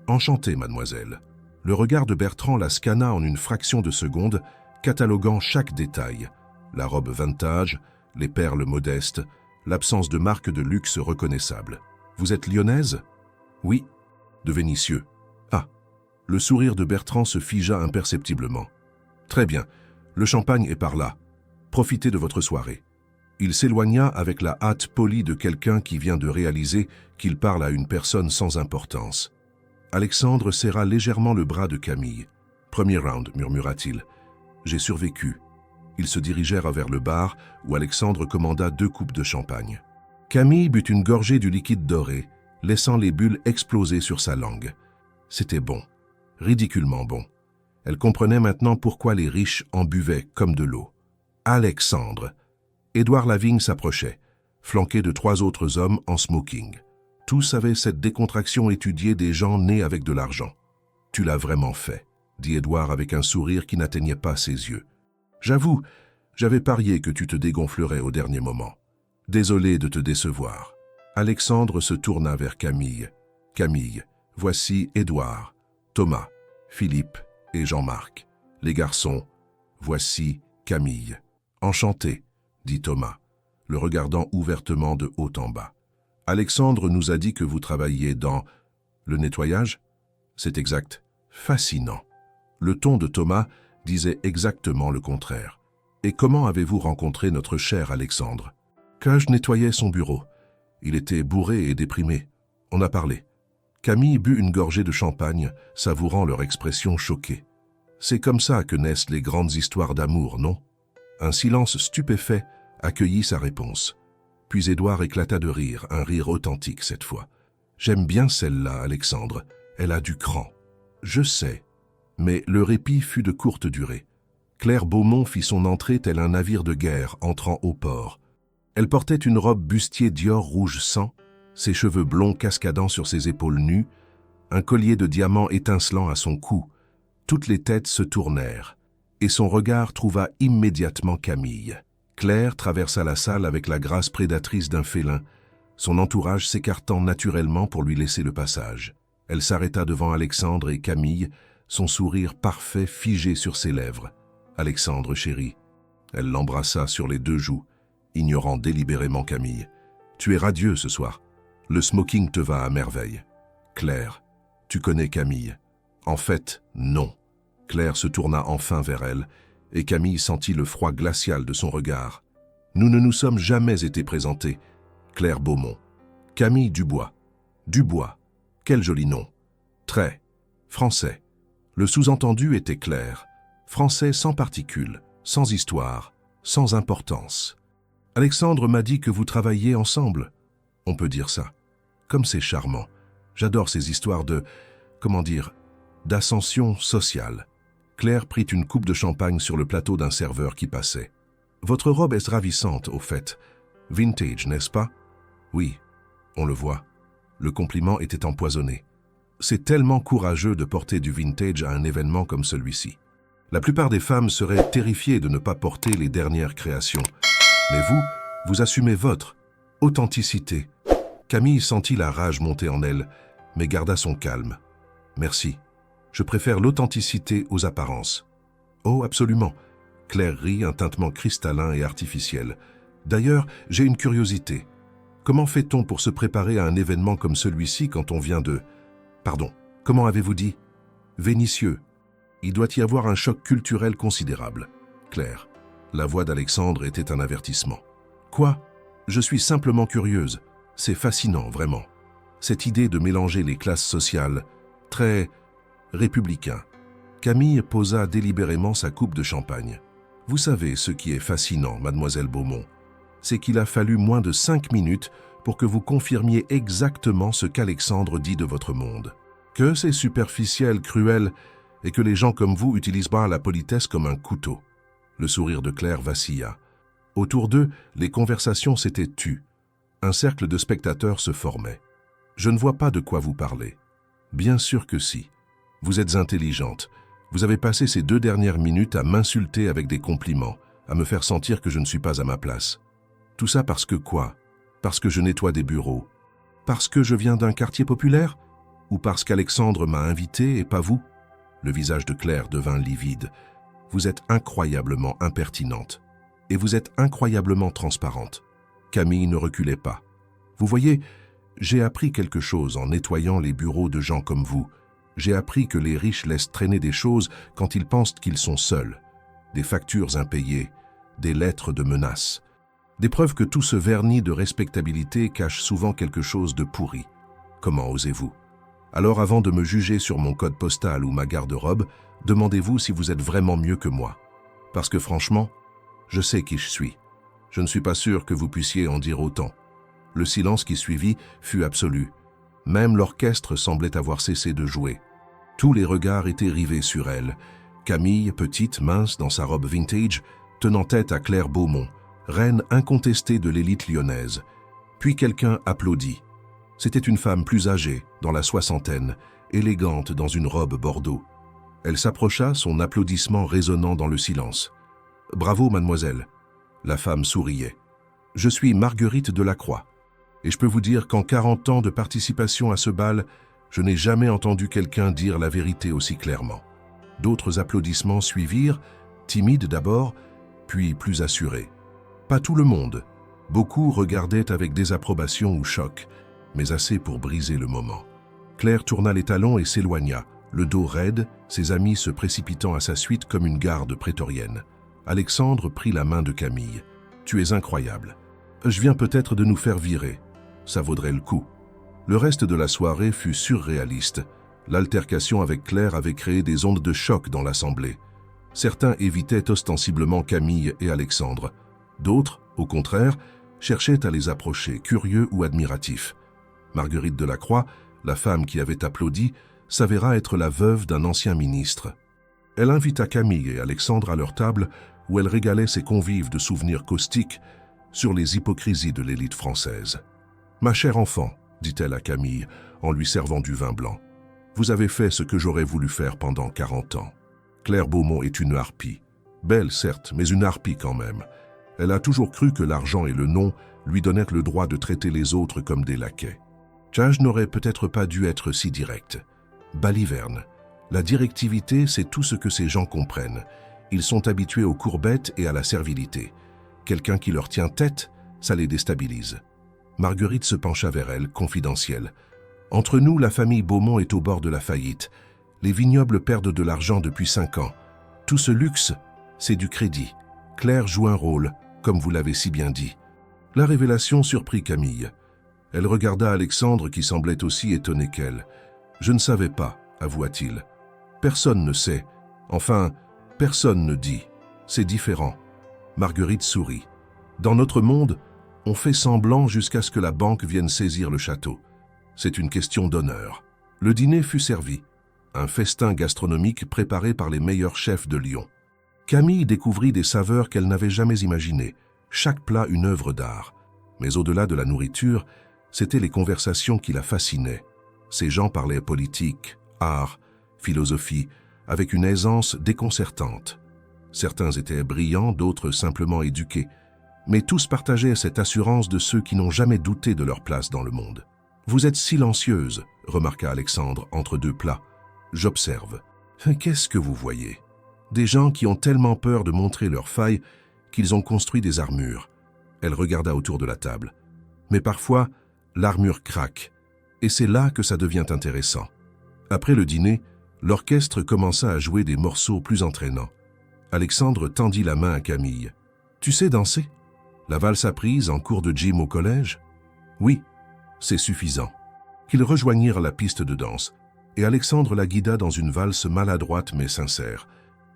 Enchanté, mademoiselle. Le regard de Bertrand la scanna en une fraction de seconde, cataloguant chaque détail. La robe vintage, les perles modestes, l'absence de marque de luxe reconnaissable. Vous êtes lyonnaise? Oui. De Vénissieux. Ah. Le sourire de Bertrand se figea imperceptiblement. Très bien. Le champagne est par là. Profitez de votre soirée. Il s'éloigna avec la hâte polie de quelqu'un qui vient de réaliser qu'il parle à une personne sans importance. Alexandre serra légèrement le bras de Camille. « Premier round », murmura-t-il. « J'ai survécu. » Ils se dirigèrent vers le bar où Alexandre commanda 2 coupes de champagne. Camille but une gorgée du liquide doré, laissant les bulles exploser sur sa langue. C'était bon, ridiculement bon. Elle comprenait maintenant pourquoi les riches en buvaient comme de l'eau. Alexandre. Édouard Lavigne s'approchait, flanqué de 3 autres hommes en smoking. Tous avaient cette décontraction étudiée des gens nés avec de l'argent. « Tu l'as vraiment fait », dit Édouard avec un sourire qui n'atteignait pas ses yeux. « J'avoue, j'avais parié que tu te dégonflerais au dernier moment. Désolé de te décevoir. » Alexandre se tourna vers Camille. « Camille, voici Édouard, Thomas, Philippe et Jean-Marc. Les garçons, voici Camille. »« Enchanté, » dit Thomas, le regardant ouvertement de haut en bas. Alexandre nous a dit que vous travailliez dans le nettoyage? C'est exact. Fascinant. Le ton de Thomas disait exactement le contraire. Et comment avez-vous rencontré notre cher Alexandre? Quand je nettoyais son bureau. Il était bourré et déprimé. On a parlé. Camille but une gorgée de champagne, savourant leur expression choquée. C'est comme ça que naissent les grandes histoires d'amour, non? Un silence stupéfait accueillit sa réponse. Puis Édouard éclata de rire, un rire authentique cette fois. « J'aime bien celle-là, Alexandre. Elle a du cran. »« Je sais. » Mais le répit fut de courte durée. Claire Beaumont fit son entrée tel un navire de guerre entrant au port. Elle portait une robe bustier Dior rouge sang, ses cheveux blonds cascadant sur ses épaules nues, un collier de diamants étincelant à son cou. Toutes les têtes se tournèrent, et son regard trouva immédiatement Camille. Claire traversa la salle avec la grâce prédatrice d'un félin, son entourage s'écartant naturellement pour lui laisser le passage. Elle s'arrêta devant Alexandre et Camille, son sourire parfait figé sur ses lèvres. « Alexandre, chéri. » Elle l'embrassa sur les 2 joues, ignorant délibérément Camille. « Tu es radieux ce soir. Le smoking te va à merveille. »« Claire, tu connais Camille. » « En fait, non. » Claire se tourna enfin vers elle, et Camille sentit le froid glacial de son regard. Nous ne nous sommes jamais été présentés. Claire Beaumont. Camille Dubois. Dubois. Quel joli nom. Très. Français. Le sous-entendu était clair. Français sans particules, sans histoire, sans importance. Alexandre m'a dit que vous travailliez ensemble. On peut dire ça. Comme c'est charmant. J'adore ces histoires d'ascension sociale. Claire prit une coupe de champagne sur le plateau d'un serveur qui passait. Votre robe est ravissante, au fait. Vintage, n'est-ce pas? Oui, on le voit. Le compliment était empoisonné. C'est tellement courageux de porter du vintage à un événement comme celui-ci. La plupart des femmes seraient terrifiées de ne pas porter les dernières créations. Mais vous assumez votre authenticité. Camille sentit la rage monter en elle, mais garda son calme. Merci. Je préfère l'authenticité aux apparences. Oh, absolument. Claire rit, un tintement cristallin et artificiel. D'ailleurs, j'ai une curiosité. Comment fait-on pour se préparer à un événement comme celui-ci quand on vient de... Pardon, comment avez-vous dit? Vénitieux. Il doit y avoir un choc culturel considérable. Claire. La voix d'Alexandre était un avertissement. Quoi? Je suis simplement curieuse. C'est fascinant, vraiment. Cette idée de mélanger les classes sociales, très républicain. Camille posa délibérément sa coupe de champagne. Vous savez ce qui est fascinant, mademoiselle Beaumont, c'est qu'il a fallu moins de 5 minutes pour que vous confirmiez exactement ce qu'Alexandre dit de votre monde. Que c'est superficiel, cruel, et que les gens comme vous utilisent pas la politesse comme un couteau. Le sourire de Claire vacilla. Autour d'eux, les conversations s'étaient tues. Un cercle de spectateurs se formait. Je ne vois pas de quoi vous parlez. Bien sûr que si. Vous êtes intelligente. Vous avez passé ces 2 dernières minutes à m'insulter avec des compliments, à me faire sentir que je ne suis pas à ma place. Tout ça parce que quoi? Parce que je nettoie des bureaux? Parce que je viens d'un quartier populaire? Ou parce qu'Alexandre m'a invité et pas vous? Le visage de Claire devint livide. Vous êtes incroyablement impertinente. Et vous êtes incroyablement transparente. Camille ne reculait pas. Vous voyez, j'ai appris quelque chose en nettoyant les bureaux de gens comme vous. J'ai appris que les riches laissent traîner des choses quand ils pensent qu'ils sont seuls. Des factures impayées, des lettres de menaces. Des preuves que tout ce vernis de respectabilité cache souvent quelque chose de pourri. Comment osez-vous? Alors avant de me juger sur mon code postal ou ma garde-robe, demandez-vous si vous êtes vraiment mieux que moi. Parce que franchement, je sais qui je suis. Je ne suis pas sûr que vous puissiez en dire autant. Le silence qui suivit fut absolu. Même l'orchestre semblait avoir cessé de jouer. Tous les regards étaient rivés sur elle. Camille, petite, mince, dans sa robe vintage, tenant tête à Claire Beaumont, reine incontestée de l'élite lyonnaise. Puis quelqu'un applaudit. C'était une femme plus âgée, dans la soixantaine, élégante dans une robe bordeaux. Elle s'approcha, son applaudissement résonnant dans le silence. « Bravo, mademoiselle !» La femme souriait. « Je suis Marguerite Delacroix. Et je peux vous dire qu'en 40 ans de participation à ce bal, je n'ai jamais entendu quelqu'un dire la vérité aussi clairement. » D'autres applaudissements suivirent, timides d'abord, puis plus assurés. Pas tout le monde. Beaucoup regardaient avec désapprobation ou choc, mais assez pour briser le moment. Claire tourna les talons et s'éloigna, le dos raide, ses amis se précipitant à sa suite comme une garde prétorienne. Alexandre prit la main de Camille. « Tu es incroyable. Je viens peut-être de nous faire virer. Ça vaudrait le coup. » Le reste de la soirée fut surréaliste. L'altercation avec Claire avait créé des ondes de choc dans l'assemblée. Certains évitaient ostensiblement Camille et Alexandre. D'autres, au contraire, cherchaient à les approcher, curieux ou admiratifs. Marguerite Delacroix, la femme qui avait applaudi, s'avéra être la veuve d'un ancien ministre. Elle invita Camille et Alexandre à leur table où elle régalait ses convives de souvenirs caustiques sur les hypocrisies de l'élite française. « Ma chère enfant, dit-elle à Camille en lui servant du vin blanc, vous avez fait ce que j'aurais voulu faire pendant 40 ans. Claire Beaumont est une harpie. Belle, certes, mais une harpie quand même. Elle a toujours cru que l'argent et le nom lui donnaient le droit de traiter les autres comme des laquais. Je n'aurais peut-être pas dû être si direct. Baliverne. La directivité, c'est tout ce que ces gens comprennent. Ils sont habitués aux courbettes et à la servilité. Quelqu'un qui leur tient tête, ça les déstabilise. » Marguerite se pencha vers elle, confidentielle. « Entre nous, la famille Beaumont est au bord de la faillite. Les vignobles perdent de l'argent depuis 5 ans. Tout ce luxe, C'est du crédit. Claire joue un rôle, comme vous l'avez si bien dit. La révélation surprit Camille. Elle regarda Alexandre qui semblait aussi étonné qu'elle. « Je ne savais pas, avoua-t-il. Personne ne sait. Enfin, personne ne dit. C'est différent. » Marguerite sourit. « Dans notre monde, on fait semblant jusqu'à ce que la banque vienne saisir le château. C'est une question d'honneur. » Le dîner fut servi. Un festin gastronomique préparé par les meilleurs chefs de Lyon. Camille découvrit des saveurs qu'elle n'avait jamais imaginées, chaque plat une œuvre d'art. Mais au-delà de la nourriture, c'étaient les conversations qui la fascinaient. Ces gens parlaient politique, art, philosophie, avec une aisance déconcertante. Certains étaient brillants, d'autres simplement éduqués, mais tous partageaient cette assurance de ceux qui n'ont jamais douté de leur place dans le monde. « Vous êtes silencieuse », remarqua Alexandre entre deux plats. « J'observe. Qu'est-ce que vous voyez ? Des gens qui ont tellement peur de montrer leurs failles qu'ils ont construit des armures. » Elle regarda autour de la table. Mais parfois, l'armure craque, et c'est là que ça devient intéressant. Après le dîner, l'orchestre commença à jouer des morceaux plus entraînants. Alexandre tendit la main à Camille. « Tu sais danser ? La valse apprise en cours de gym au collège ? » « Oui, c'est suffisant. » Qu'ils rejoignirent la piste de danse, et Alexandre la guida dans une valse maladroite mais sincère.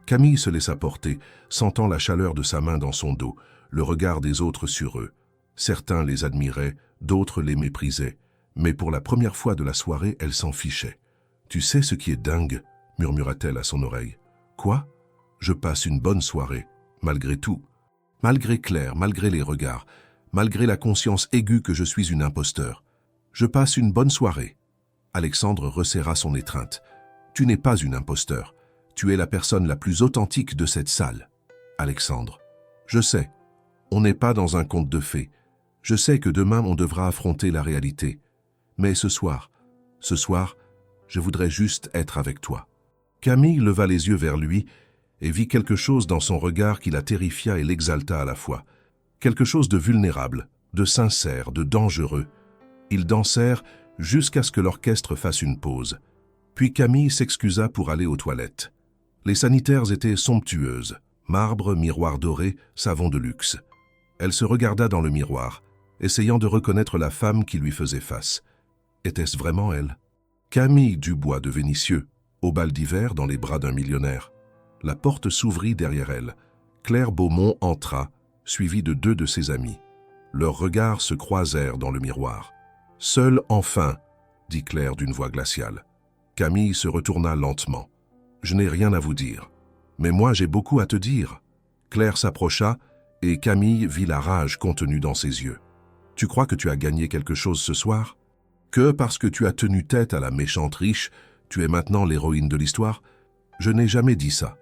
Camille se laissa porter, sentant la chaleur de sa main dans son dos, le regard des autres sur eux. Certains les admiraient, d'autres les méprisaient, mais pour la première fois de la soirée, elle s'en fichait. « Tu sais ce qui est dingue ?» murmura-t-elle à son oreille. « Quoi ? Je passe une bonne soirée, malgré tout. Malgré Claire, malgré les regards, malgré la conscience aiguë que je suis une imposteur. Je passe une bonne soirée. » Alexandre resserra son étreinte. « Tu n'es pas une imposteur. Tu es la personne la plus authentique de cette salle. » Alexandre. « Je sais. On n'est pas dans un conte de fées. Je sais que demain on devra affronter la réalité. Mais ce soir, je voudrais juste être avec toi. » Camille leva les yeux vers lui et vit quelque chose dans son regard qui la terrifia et l'exalta à la fois. Quelque chose de vulnérable, de sincère, de dangereux. Ils dansèrent jusqu'à ce que l'orchestre fasse une pause. Puis Camille s'excusa pour aller aux toilettes. Les sanitaires étaient somptueuses. Marbre, miroir doré, savon de luxe. Elle se regarda dans le miroir, essayant de reconnaître la femme qui lui faisait face. Était-ce vraiment elle? Camille Dubois de Vénissieux, au bal d'hiver dans les bras d'un millionnaire. La porte s'ouvrit derrière elle. Claire Beaumont entra, suivie de deux de ses amis. Leurs regards se croisèrent dans le miroir. « Seule enfin !» dit Claire d'une voix glaciale. Camille se retourna lentement. « Je n'ai rien à vous dire. Mais moi, j'ai beaucoup à te dire. » Claire s'approcha et Camille vit la rage contenue dans ses yeux. « Tu crois que tu as gagné quelque chose ce soir? Que parce que tu as tenu tête à la méchante riche, tu es maintenant l'héroïne de l'histoire? Je n'ai jamais dit ça.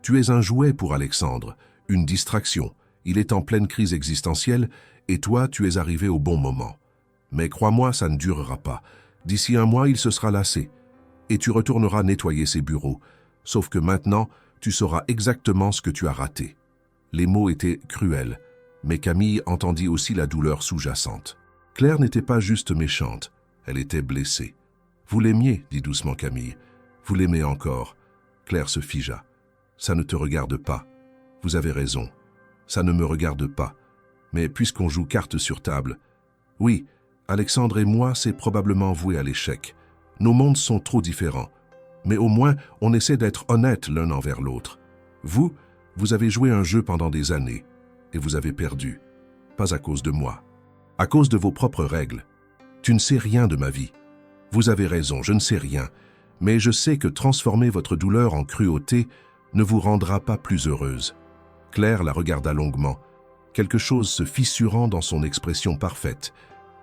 Tu es un jouet pour Alexandre, une distraction. Il est en pleine crise existentielle et toi, tu es arrivé au bon moment. Mais crois-moi, ça ne durera pas. D'ici un mois, il se sera lassé. Et tu retourneras nettoyer ses bureaux. Sauf que maintenant, tu sauras exactement ce que tu as raté. » Les mots étaient cruels, mais Camille entendit aussi la douleur sous-jacente. Claire n'était pas juste méchante, elle était blessée. « Vous l'aimiez, dit doucement Camille. Vous l'aimez encore. » Claire se figea. « Ça ne te regarde pas. Vous avez raison. Ça ne me regarde pas. Mais puisqu'on joue carte sur table, oui, Alexandre et moi, c'est probablement voué à l'échec. Nos mondes sont trop différents. Mais au moins, on essaie d'être honnête l'un envers l'autre. Vous avez joué un jeu pendant des années, et vous avez perdu. Pas à cause de moi. À cause de vos propres règles. Tu ne sais rien de ma vie. Vous avez raison, je ne sais rien. Mais je sais que transformer votre douleur en cruauté ne vous rendra pas plus heureuse. » Claire la regarda longuement, quelque chose se fissurant dans son expression parfaite.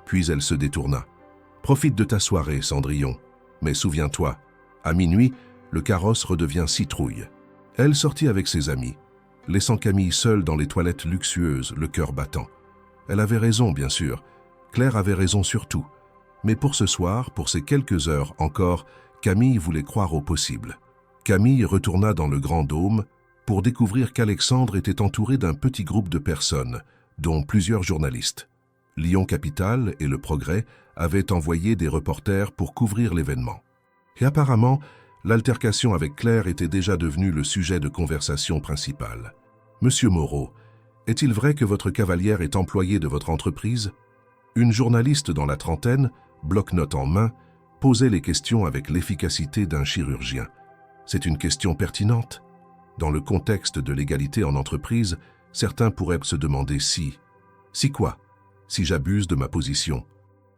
Puis elle se détourna. « Profite de ta soirée, Cendrillon. Mais souviens-toi, à minuit, le carrosse redevient citrouille. » Elle sortit avec ses amis, laissant Camille seule dans les toilettes luxueuses, le cœur battant. Elle avait raison, bien sûr. Claire avait raison surtout. Mais pour ce soir, pour ces quelques heures encore, Camille voulait croire au possible. Camille retourna dans le grand dôme pour découvrir qu'Alexandre était entouré d'un petit groupe de personnes, dont plusieurs journalistes. Lyon Capitale et Le Progrès avaient envoyé des reporters pour couvrir l'événement. Et apparemment, l'altercation avec Claire était déjà devenue le sujet de conversation principal. « Monsieur Moreau, est-il vrai que votre cavalière est employée de votre entreprise ?» Une journaliste dans la trentaine, bloc-notes en main, posait les questions avec l'efficacité d'un chirurgien. C'est une question pertinente. Dans le contexte de l'égalité en entreprise, certains pourraient se demander si... Si quoi? Si j'abuse de ma position.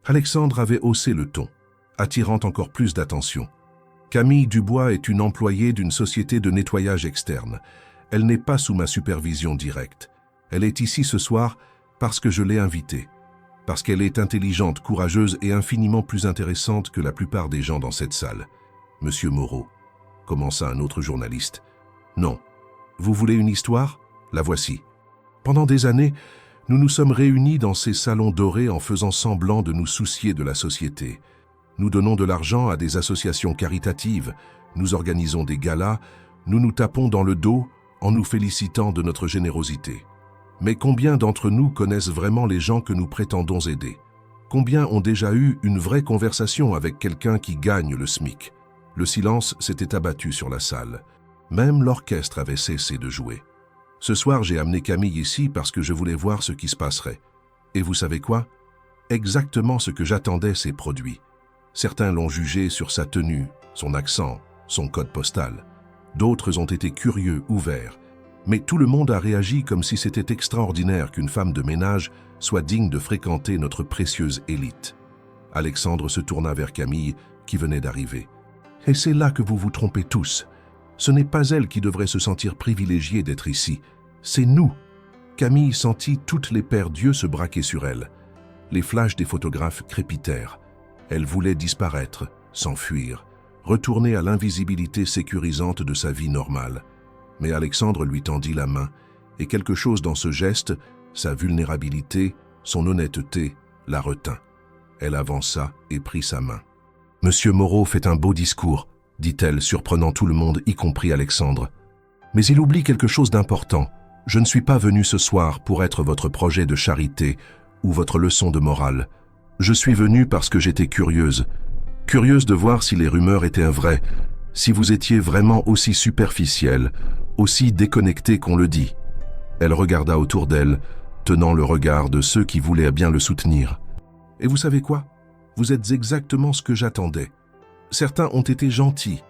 Alexandre avait haussé le ton, attirant encore plus d'attention. Camille Dubois est une employée d'une société de nettoyage externe. Elle n'est pas sous ma supervision directe. Elle est ici ce soir parce que je l'ai invitée. Parce qu'elle est intelligente, courageuse et infiniment plus intéressante que la plupart des gens dans cette salle. Monsieur Moreau, commença un autre journaliste. Non. Vous voulez une histoire? La voici. Pendant des années, nous nous sommes réunis dans ces salons dorés en faisant semblant de nous soucier de la société. Nous donnons de l'argent à des associations caritatives, nous organisons des galas, nous nous tapons dans le dos en nous félicitant de notre générosité. Mais combien d'entre nous connaissent vraiment les gens que nous prétendons aider? Combien ont déjà eu une vraie conversation avec quelqu'un qui gagne le SMIC? Le silence s'était abattu sur la salle. Même l'orchestre avait cessé de jouer. Ce soir, j'ai amené Camille ici parce que je voulais voir ce qui se passerait. Et vous savez quoi? Exactement ce que j'attendais s'est produit. Certains l'ont jugé sur sa tenue, son accent, son code postal. D'autres ont été curieux, ouverts. Mais tout le monde a réagi comme si c'était extraordinaire qu'une femme de ménage soit digne de fréquenter notre précieuse élite. Alexandre se tourna vers Camille, qui venait d'arriver. « Et c'est là que vous vous trompez tous. Ce n'est pas elle qui devrait se sentir privilégiée d'être ici. C'est nous. » Camille sentit toutes les paires d'yeux se braquer sur elle. Les flashs des photographes crépitèrent. Elle voulait disparaître, s'enfuir, retourner à l'invisibilité sécurisante de sa vie normale. Mais Alexandre lui tendit la main, et quelque chose dans ce geste, sa vulnérabilité, son honnêteté, la retint. Elle avança et prit sa main. « Monsieur Moreau fait un beau discours, » dit-elle, surprenant tout le monde, y compris Alexandre. « Mais il oublie quelque chose d'important. Je ne suis pas venu ce soir pour être votre projet de charité ou votre leçon de morale. Je suis venu parce que j'étais curieuse. Curieuse de voir si les rumeurs étaient vraies, si vous étiez vraiment aussi superficiel, aussi déconnecté qu'on le dit. » Elle regarda autour d'elle, tenant le regard de ceux qui voulaient bien le soutenir. « Et vous savez quoi? Vous êtes exactement ce que j'attendais. Certains ont été gentils.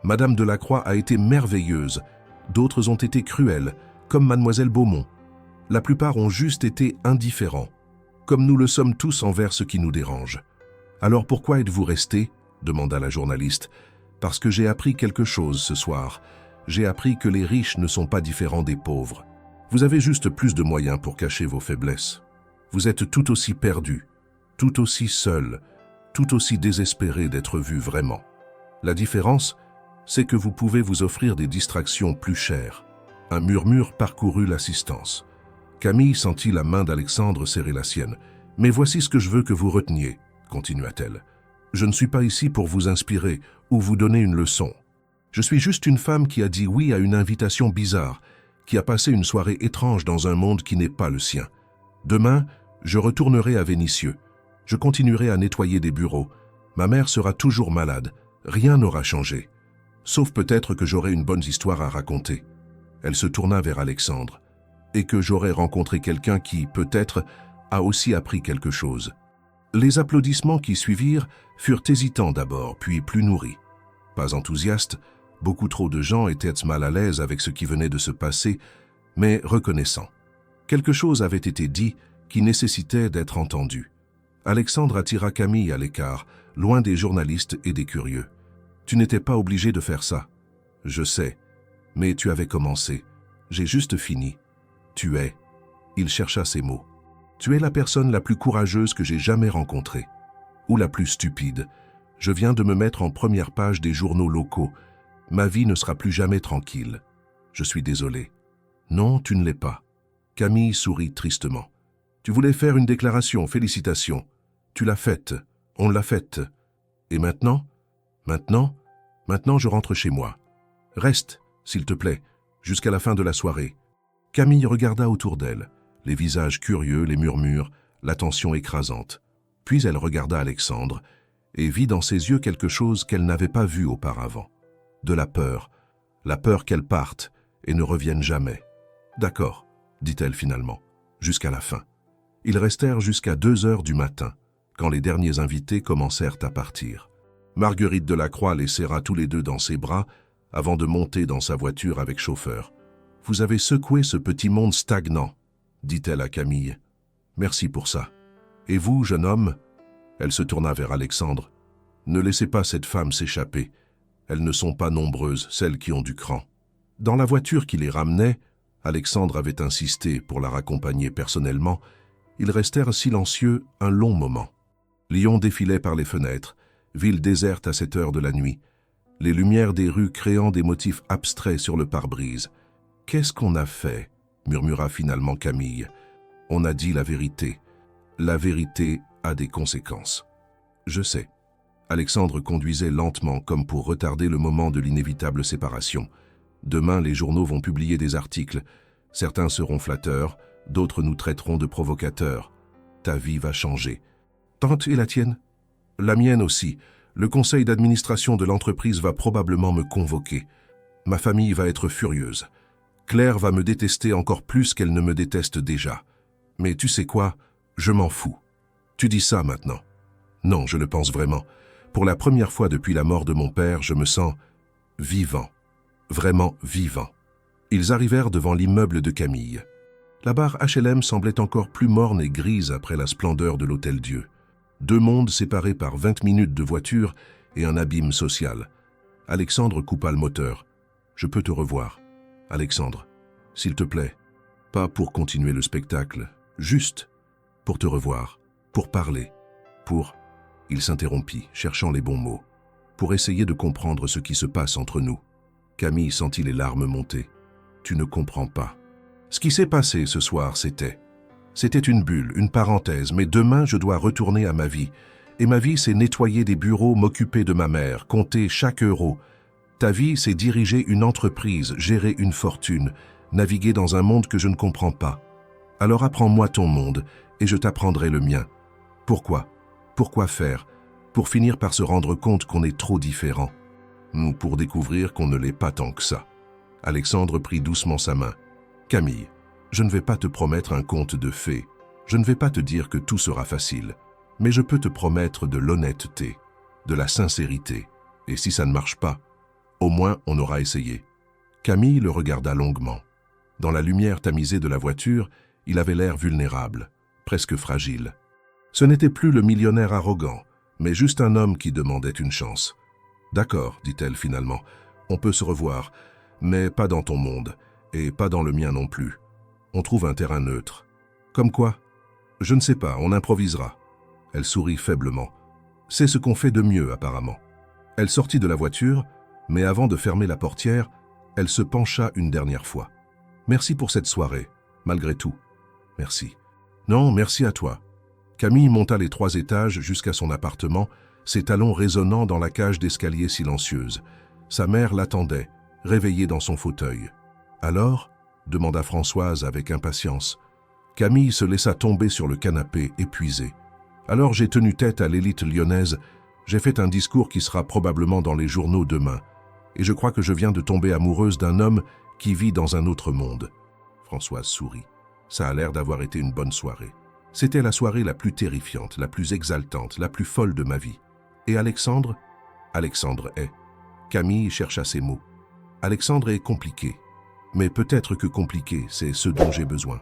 Madame Delacroix a été merveilleuse. D'autres ont été cruels, comme Mademoiselle Beaumont. La plupart ont juste été indifférents, comme nous le sommes tous envers ce qui nous dérange. Alors pourquoi êtes-vous resté? Demanda la journaliste. Parce que j'ai appris quelque chose ce soir. J'ai appris que les riches ne sont pas différents des pauvres. Vous avez juste plus de moyens pour cacher vos faiblesses. Vous êtes tout aussi perdu, tout aussi seul, tout aussi désespéré d'être vu vraiment. La différence, c'est que vous pouvez vous offrir des distractions plus chères. Un murmure parcourut l'assistance. Camille sentit la main d'Alexandre serrer la sienne. « Mais voici ce que je veux que vous reteniez, » continua-t-elle. « Je ne suis pas ici pour vous inspirer ou vous donner une leçon. Je suis juste une femme qui a dit oui à une invitation bizarre, qui a passé une soirée étrange dans un monde qui n'est pas le sien. Demain, je retournerai à Vénissieux. Je continuerai à nettoyer des bureaux. Ma mère sera toujours malade. Rien n'aura changé. Sauf peut-être que j'aurai une bonne histoire à raconter. » Elle se tourna vers Alexandre. « Et que j'aurai rencontré quelqu'un qui, peut-être, a aussi appris quelque chose. » Les applaudissements qui suivirent furent hésitants d'abord, puis plus nourris. Pas enthousiastes, beaucoup trop de gens étaient mal à l'aise avec ce qui venait de se passer, mais reconnaissants. Quelque chose avait été dit qui nécessitait d'être entendu. Alexandre attira Camille à l'écart, loin des journalistes et des curieux. « Tu n'étais pas obligé de faire ça. Je sais. Mais tu avais commencé. J'ai juste fini. Tu es... » Il chercha ses mots. « Tu es la personne la plus courageuse que j'ai jamais rencontrée. Ou la plus stupide. Je viens de me mettre en première page des journaux locaux. Ma vie ne sera plus jamais tranquille. Je suis désolé. » « Non, tu ne l'es pas. » Camille sourit tristement. « Tu voulais faire une déclaration, félicitations. Tu l'as faite. On l'a faite. Et maintenant? Maintenant, je rentre chez moi. Reste, s'il te plaît, jusqu'à la fin de la soirée. » Camille regarda autour d'elle, les visages curieux, les murmures, l'attention écrasante. Puis elle regarda Alexandre et vit dans ses yeux quelque chose qu'elle n'avait pas vu auparavant. de la peur qu'elle parte et ne revienne jamais. « D'accord », dit-elle finalement, jusqu'à la fin. Ils restèrent jusqu'à 2 heures du matin, quand les derniers invités commencèrent à partir. Marguerite Delacroix les serra tous les deux dans ses bras avant de monter dans sa voiture avec chauffeur. « Vous avez secoué ce petit monde stagnant », dit-elle à Camille. « Merci pour ça. Et vous, jeune homme ?» Elle se tourna vers Alexandre. « Ne laissez pas cette femme s'échapper. Elles ne sont pas nombreuses, celles qui ont du cran. » Dans la voiture qui les ramenait, Alexandre avait insisté pour la raccompagner personnellement. Ils restèrent silencieux un long moment. Lyon défilait par les fenêtres, ville déserte à cette heure de la nuit, les lumières des rues créant des motifs abstraits sur le pare-brise. « Qu'est-ce qu'on a fait ?» murmura finalement Camille. « On a dit la vérité. La vérité a des conséquences. » « Je sais. » Alexandre conduisait lentement comme pour retarder le moment de l'inévitable séparation. Demain, les journaux vont publier des articles. Certains seront flatteurs, d'autres nous traiteront de provocateurs. Ta vie va changer. Tante, et la tienne? La mienne aussi. Le conseil d'administration de l'entreprise va probablement me convoquer. Ma famille va être furieuse. Claire va me détester encore plus qu'elle ne me déteste déjà. Mais tu sais quoi? Je m'en fous. Tu dis ça maintenant. Non, je le pense vraiment. Pour la première fois depuis la mort de mon père, je me sens vivant. Vraiment vivant. Ils arrivèrent devant l'immeuble de Camille. La barre HLM semblait encore plus morne et grise après la splendeur de l'Hôtel-Dieu. 2 mondes séparés par 20 minutes de voiture et un abîme social. Alexandre coupa le moteur. « Je peux te revoir. Alexandre, s'il te plaît, pas pour continuer le spectacle, juste pour te revoir, pour parler, pour... » Il s'interrompit, cherchant les bons mots, pour essayer de comprendre ce qui se passe entre nous. Camille sentit les larmes monter. « Tu ne comprends pas. Ce qui s'est passé ce soir, c'était une bulle, une parenthèse, mais demain je dois retourner à ma vie. Et ma vie, c'est nettoyer des bureaux, m'occuper de ma mère, compter chaque euro. Ta vie, c'est diriger une entreprise, gérer une fortune, naviguer dans un monde que je ne comprends pas. Alors apprends-moi ton monde, et je t'apprendrai le mien. Pourquoi ? Pourquoi faire? Pour finir par se rendre compte qu'on est trop différents. Ou pour découvrir qu'on ne l'est pas tant que ça. » Alexandre prit doucement sa main. « Camille, je ne vais pas te promettre un conte de fées. Je ne vais pas te dire que tout sera facile. Mais je peux te promettre de l'honnêteté, de la sincérité. Et si ça ne marche pas, au moins on aura essayé. » Camille le regarda longuement. Dans la lumière tamisée de la voiture, il avait l'air vulnérable, presque fragile. Ce n'était plus le millionnaire arrogant, mais juste un homme qui demandait une chance. « D'accord, dit-elle finalement, on peut se revoir, mais pas dans ton monde, et pas dans le mien non plus. On trouve un terrain neutre. Comme quoi? Je ne sais pas, on improvisera. » Elle sourit faiblement. C'est ce qu'on fait de mieux, apparemment. Elle sortit de la voiture, mais avant de fermer la portière, elle se pencha une dernière fois. « Merci pour cette soirée, malgré tout. »« Merci. »« Non, merci à toi. » Camille monta les 3 étages jusqu'à son appartement, ses talons résonnant dans la cage d'escalier silencieuse. Sa mère l'attendait, réveillée dans son fauteuil. « Alors ?» demanda Françoise avec impatience. Camille se laissa tomber sur le canapé, épuisée. « Alors j'ai tenu tête à l'élite lyonnaise, j'ai fait un discours qui sera probablement dans les journaux demain, et je crois que je viens de tomber amoureuse d'un homme qui vit dans un autre monde. » Françoise sourit. Ça a l'air d'avoir été une bonne soirée. C'était la soirée la plus terrifiante, la plus exaltante, la plus folle de ma vie. Et Alexandre? Alexandre est. Camille chercha ses mots. Alexandre est compliqué. Mais peut-être que compliqué, c'est ce dont j'ai besoin.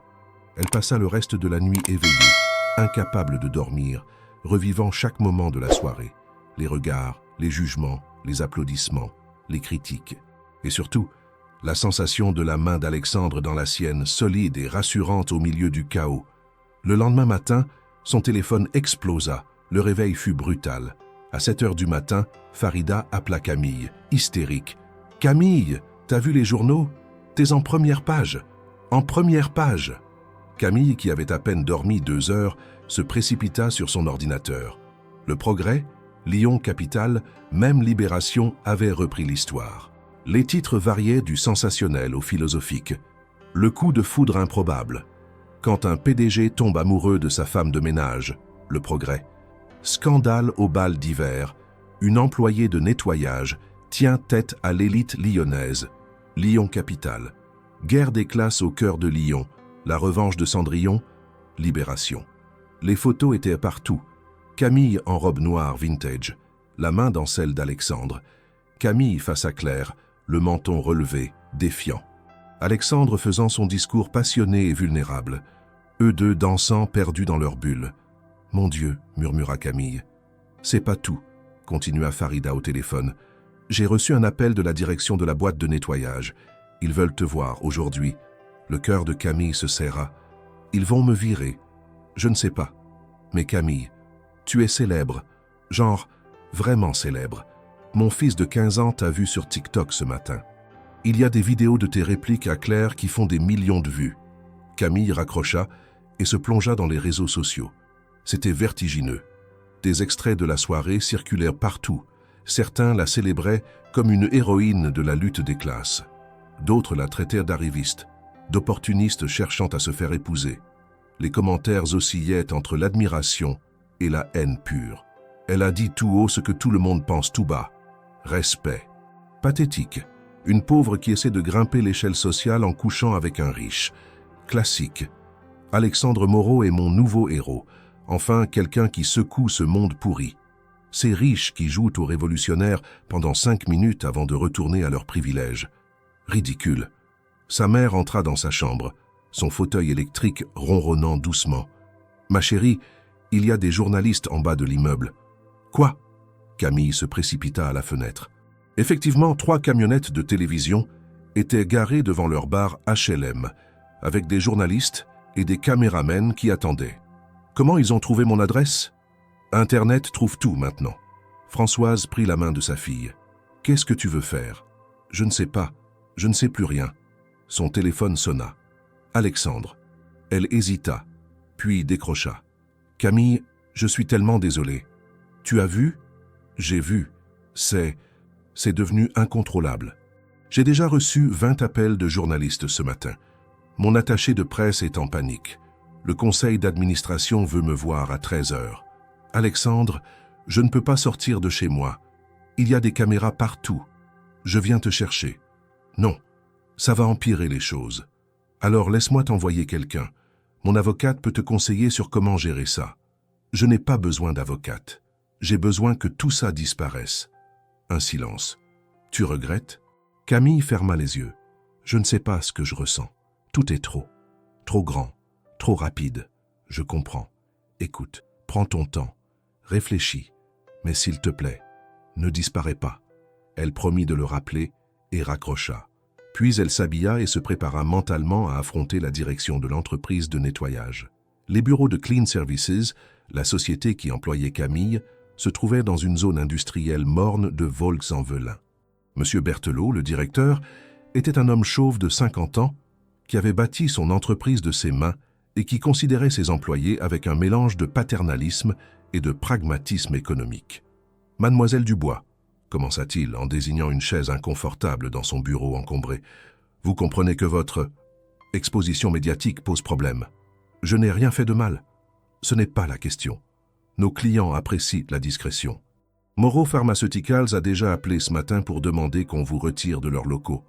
Elle passa le reste de la nuit éveillée, incapable de dormir, revivant chaque moment de la soirée. Les regards, les jugements, les applaudissements, les critiques. Et surtout, la sensation de la main d'Alexandre dans la sienne, solide et rassurante au milieu du chaos. Le lendemain matin, son téléphone explosa, le réveil fut brutal. À 7 heures du matin, Farida appela Camille, hystérique. « Camille, t'as vu les journaux? T'es en première page. En première page !» Camille, qui avait à peine dormi 2 heures, se précipita sur son ordinateur. Le Progrès, Lyon Capitale, même Libération avaient repris l'histoire. Les titres variaient du sensationnel au philosophique. Le coup de foudre improbable. Quand un PDG tombe amoureux de sa femme de ménage, Le Progrès. Scandale au bal d'hiver, une employée de nettoyage tient tête à l'élite lyonnaise. Lyon capitale. Guerre des classes au cœur de Lyon. La revanche de Cendrillon. Libération. Les photos étaient partout. Camille en robe noire vintage, la main dans celle d'Alexandre. Camille face à Claire, le menton relevé, défiant. Alexandre faisant son discours passionné et vulnérable. Eux deux dansant perdus dans leur bulle. « Mon Dieu » murmura Camille. « C'est pas tout » continua Farida au téléphone. « J'ai reçu un appel de la direction de la boîte de nettoyage. Ils veulent te voir aujourd'hui. » Le cœur de Camille se serra. « Ils vont me virer. Je ne sais pas. Mais Camille, tu es célèbre. Genre, vraiment célèbre. Mon fils de 15 ans t'a vu sur TikTok ce matin. Il y a des vidéos de tes répliques à Claire qui font des millions de vues. » Camille raccrocha et se plongea dans les réseaux sociaux. C'était vertigineux. Des extraits de la soirée circulèrent partout. Certains la célébraient comme une héroïne de la lutte des classes. D'autres la traitèrent d'arriviste, d'opportuniste cherchant à se faire épouser. Les commentaires oscillaient entre l'admiration et la haine pure. Elle a dit tout haut ce que tout le monde pense tout bas. Respect. Pathétique. Une pauvre qui essaie de grimper l'échelle sociale en couchant avec un riche. Classique. Alexandre Moreau est mon nouveau héros. Enfin, quelqu'un qui secoue ce monde pourri. Ces riches qui jouent aux révolutionnaires pendant 5 minutes avant de retourner à leurs privilèges. Ridicule. Sa mère entra dans sa chambre, son fauteuil électrique ronronnant doucement. « Ma chérie, il y a des journalistes en bas de l'immeuble. »« Quoi ?» Camille se précipita à la fenêtre. Effectivement, 3 camionnettes de télévision étaient garées devant leur bar HLM, avec des journalistes et des caméramens qui attendaient. Comment ils ont trouvé mon adresse ? Internet trouve tout maintenant. Françoise prit la main de sa fille. « Qu'est-ce que tu veux faire ?»« Je ne sais pas. Je ne sais plus rien. » Son téléphone sonna. Alexandre. Elle hésita, puis décrocha. « Camille, je suis tellement désolé. Tu as vu ? » « J'ai vu. C'est devenu incontrôlable. J'ai déjà reçu 20 appels de journalistes ce matin. Mon attaché de presse est en panique. Le conseil d'administration veut me voir à 13 heures. Alexandre, je ne peux pas sortir de chez moi. Il y a des caméras partout. Je viens te chercher. Non, ça va empirer les choses. Alors laisse-moi t'envoyer quelqu'un. Mon avocate peut te conseiller sur comment gérer ça. Je n'ai pas besoin d'avocate. J'ai besoin que tout ça disparaisse. » Un silence. « Tu regrettes ?» Camille ferma les yeux. « Je ne sais pas ce que je ressens. Tout est trop. Trop grand. Trop rapide. Je comprends. Écoute, prends ton temps. Réfléchis. Mais s'il te plaît, ne disparais pas. » Elle promit de le rappeler et raccrocha. Puis elle s'habilla et se prépara mentalement à affronter la direction de l'entreprise de nettoyage. Les bureaux de Clean Services, la société qui employait Camille, se trouvaient dans une zone industrielle morne de Volx-en-Velin. Monsieur Berthelot, le directeur, était un homme chauve de 50 ans qui avait bâti son entreprise de ses mains et qui considérait ses employés avec un mélange de paternalisme et de pragmatisme économique. « Mademoiselle Dubois », commença-t-il en désignant une chaise inconfortable dans son bureau encombré, « vous comprenez que votre exposition médiatique pose problème. Je n'ai rien fait de mal. Ce n'est pas la question. Nos clients apprécient la discrétion. Moreau Pharmaceuticals a déjà appelé ce matin pour demander qu'on vous retire de leurs locaux.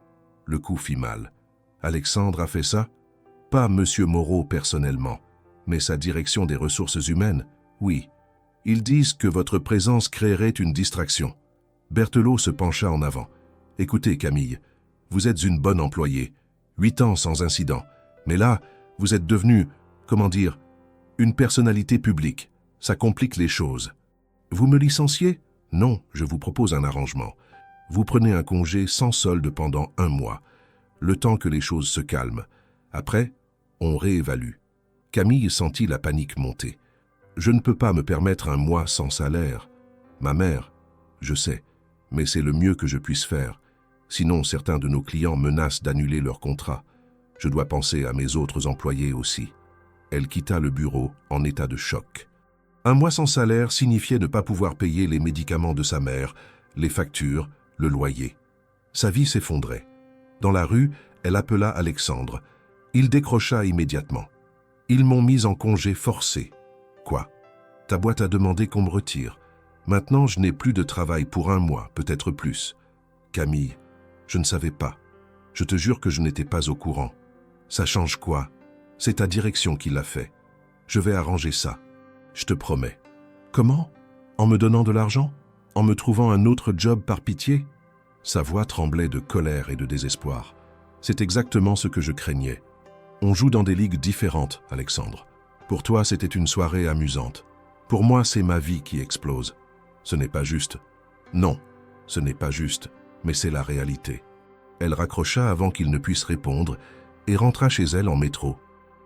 Le coup fit mal. Alexandre a fait ça? Pas Monsieur Moreau personnellement, mais sa direction des ressources humaines, oui. Ils disent que votre présence créerait une distraction. Berthelot se pencha en avant. Écoutez Camille, vous êtes une bonne employée, 8 ans sans incident, mais là, vous êtes devenue, comment dire, une personnalité publique. Ça complique les choses. Vous me licenciez? Non, je vous propose un arrangement. Vous prenez un congé sans solde pendant 1 mois, le temps que les choses se calment. Après, on réévalue. Camille sentit la panique monter. Je ne peux pas me permettre 1 mois sans salaire. Ma mère, je sais, mais c'est le mieux que je puisse faire. Sinon, certains de nos clients menacent d'annuler leur contrat. Je dois penser à mes autres employés aussi. Elle quitta le bureau en état de choc. 1 mois sans salaire signifiait ne pas pouvoir payer les médicaments de sa mère, les factures, le loyer. Sa vie s'effondrait. Dans la rue, elle appela Alexandre. Il décrocha immédiatement. « Ils m'ont mis en congé forcé. »« Quoi ? Ta boîte a demandé qu'on me retire. Maintenant, je n'ai plus de travail pour 1 mois, peut-être plus. Camille, je ne savais pas. Je te jure que je n'étais pas au courant. Ça change quoi? C'est ta direction qui l'a fait. Je vais arranger ça. Je te promets. Comment? En me donnant de l'argent? En me trouvant un autre job par pitié? Sa voix tremblait de colère et de désespoir. C'est exactement ce que je craignais. On joue dans des ligues différentes, Alexandre. Pour toi, c'était une soirée amusante. Pour moi, c'est ma vie qui explose. Ce n'est pas juste. Non, ce n'est pas juste, mais c'est la réalité. Elle raccrocha avant qu'il ne puisse répondre et rentra chez elle en métro,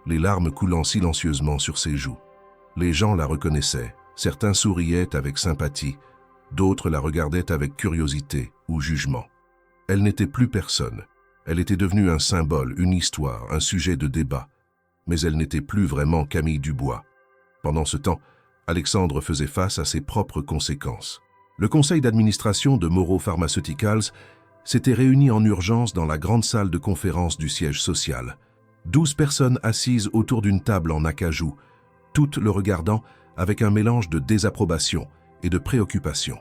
les larmes coulant silencieusement sur ses joues. Les gens la reconnaissaient, certains souriaient avec sympathie, d'autres la regardaient avec curiosité ou jugement. Elle n'était plus personne. Elle était devenue un symbole, une histoire, un sujet de débat. Mais elle n'était plus vraiment Camille Dubois. Pendant ce temps, Alexandre faisait face à ses propres conséquences. Le conseil d'administration de Moro Pharmaceuticals s'était réuni en urgence dans la grande salle de conférence du siège social. 12 personnes assises autour d'une table en acajou, toutes le regardant avec un mélange de désapprobation et de préoccupation.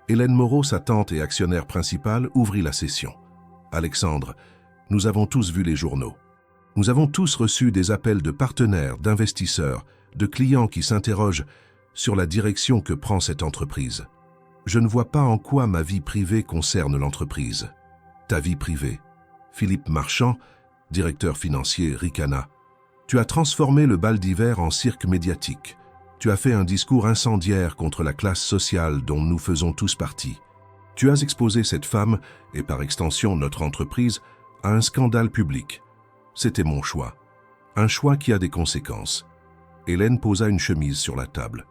Hélène Moreau, sa tante et actionnaire principale, ouvrit la session. « Alexandre, nous avons tous vu les journaux. Nous avons tous reçu des appels de partenaires, d'investisseurs, de clients qui s'interrogent sur la direction que prend cette entreprise. Je ne vois pas en quoi ma vie privée concerne l'entreprise. Ta vie privée. Philippe Marchand, directeur financier, ricana. Tu as transformé le bal d'hiver en cirque médiatique. Tu as fait un discours incendiaire contre la classe sociale dont nous faisons tous partie. Tu as exposé cette femme, et par extension notre entreprise, à un scandale public. C'était mon choix. Un choix qui a des conséquences. » Hélène posa une chemise sur la table.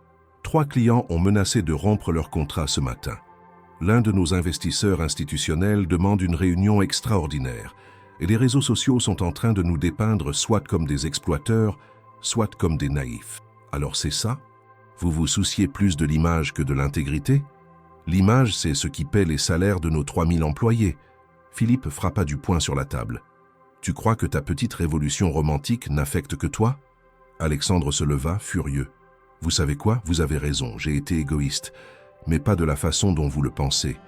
3 clients ont menacé de rompre leur contrat ce matin. L'un de nos investisseurs institutionnels demande une réunion extraordinaire, et les réseaux sociaux sont en train de nous dépeindre soit comme des exploiteurs, soit comme des naïfs. Alors c'est ça? Vous vous souciez plus de l'image que de l'intégrité? L'image, c'est ce qui paie les salaires de nos 3000 employés. Philippe frappa du poing sur la table. Tu crois que ta petite révolution romantique n'affecte que toi? Alexandre se leva, furieux. Vous savez quoi? Vous avez raison, j'ai été égoïste, mais pas de la façon dont vous le pensez.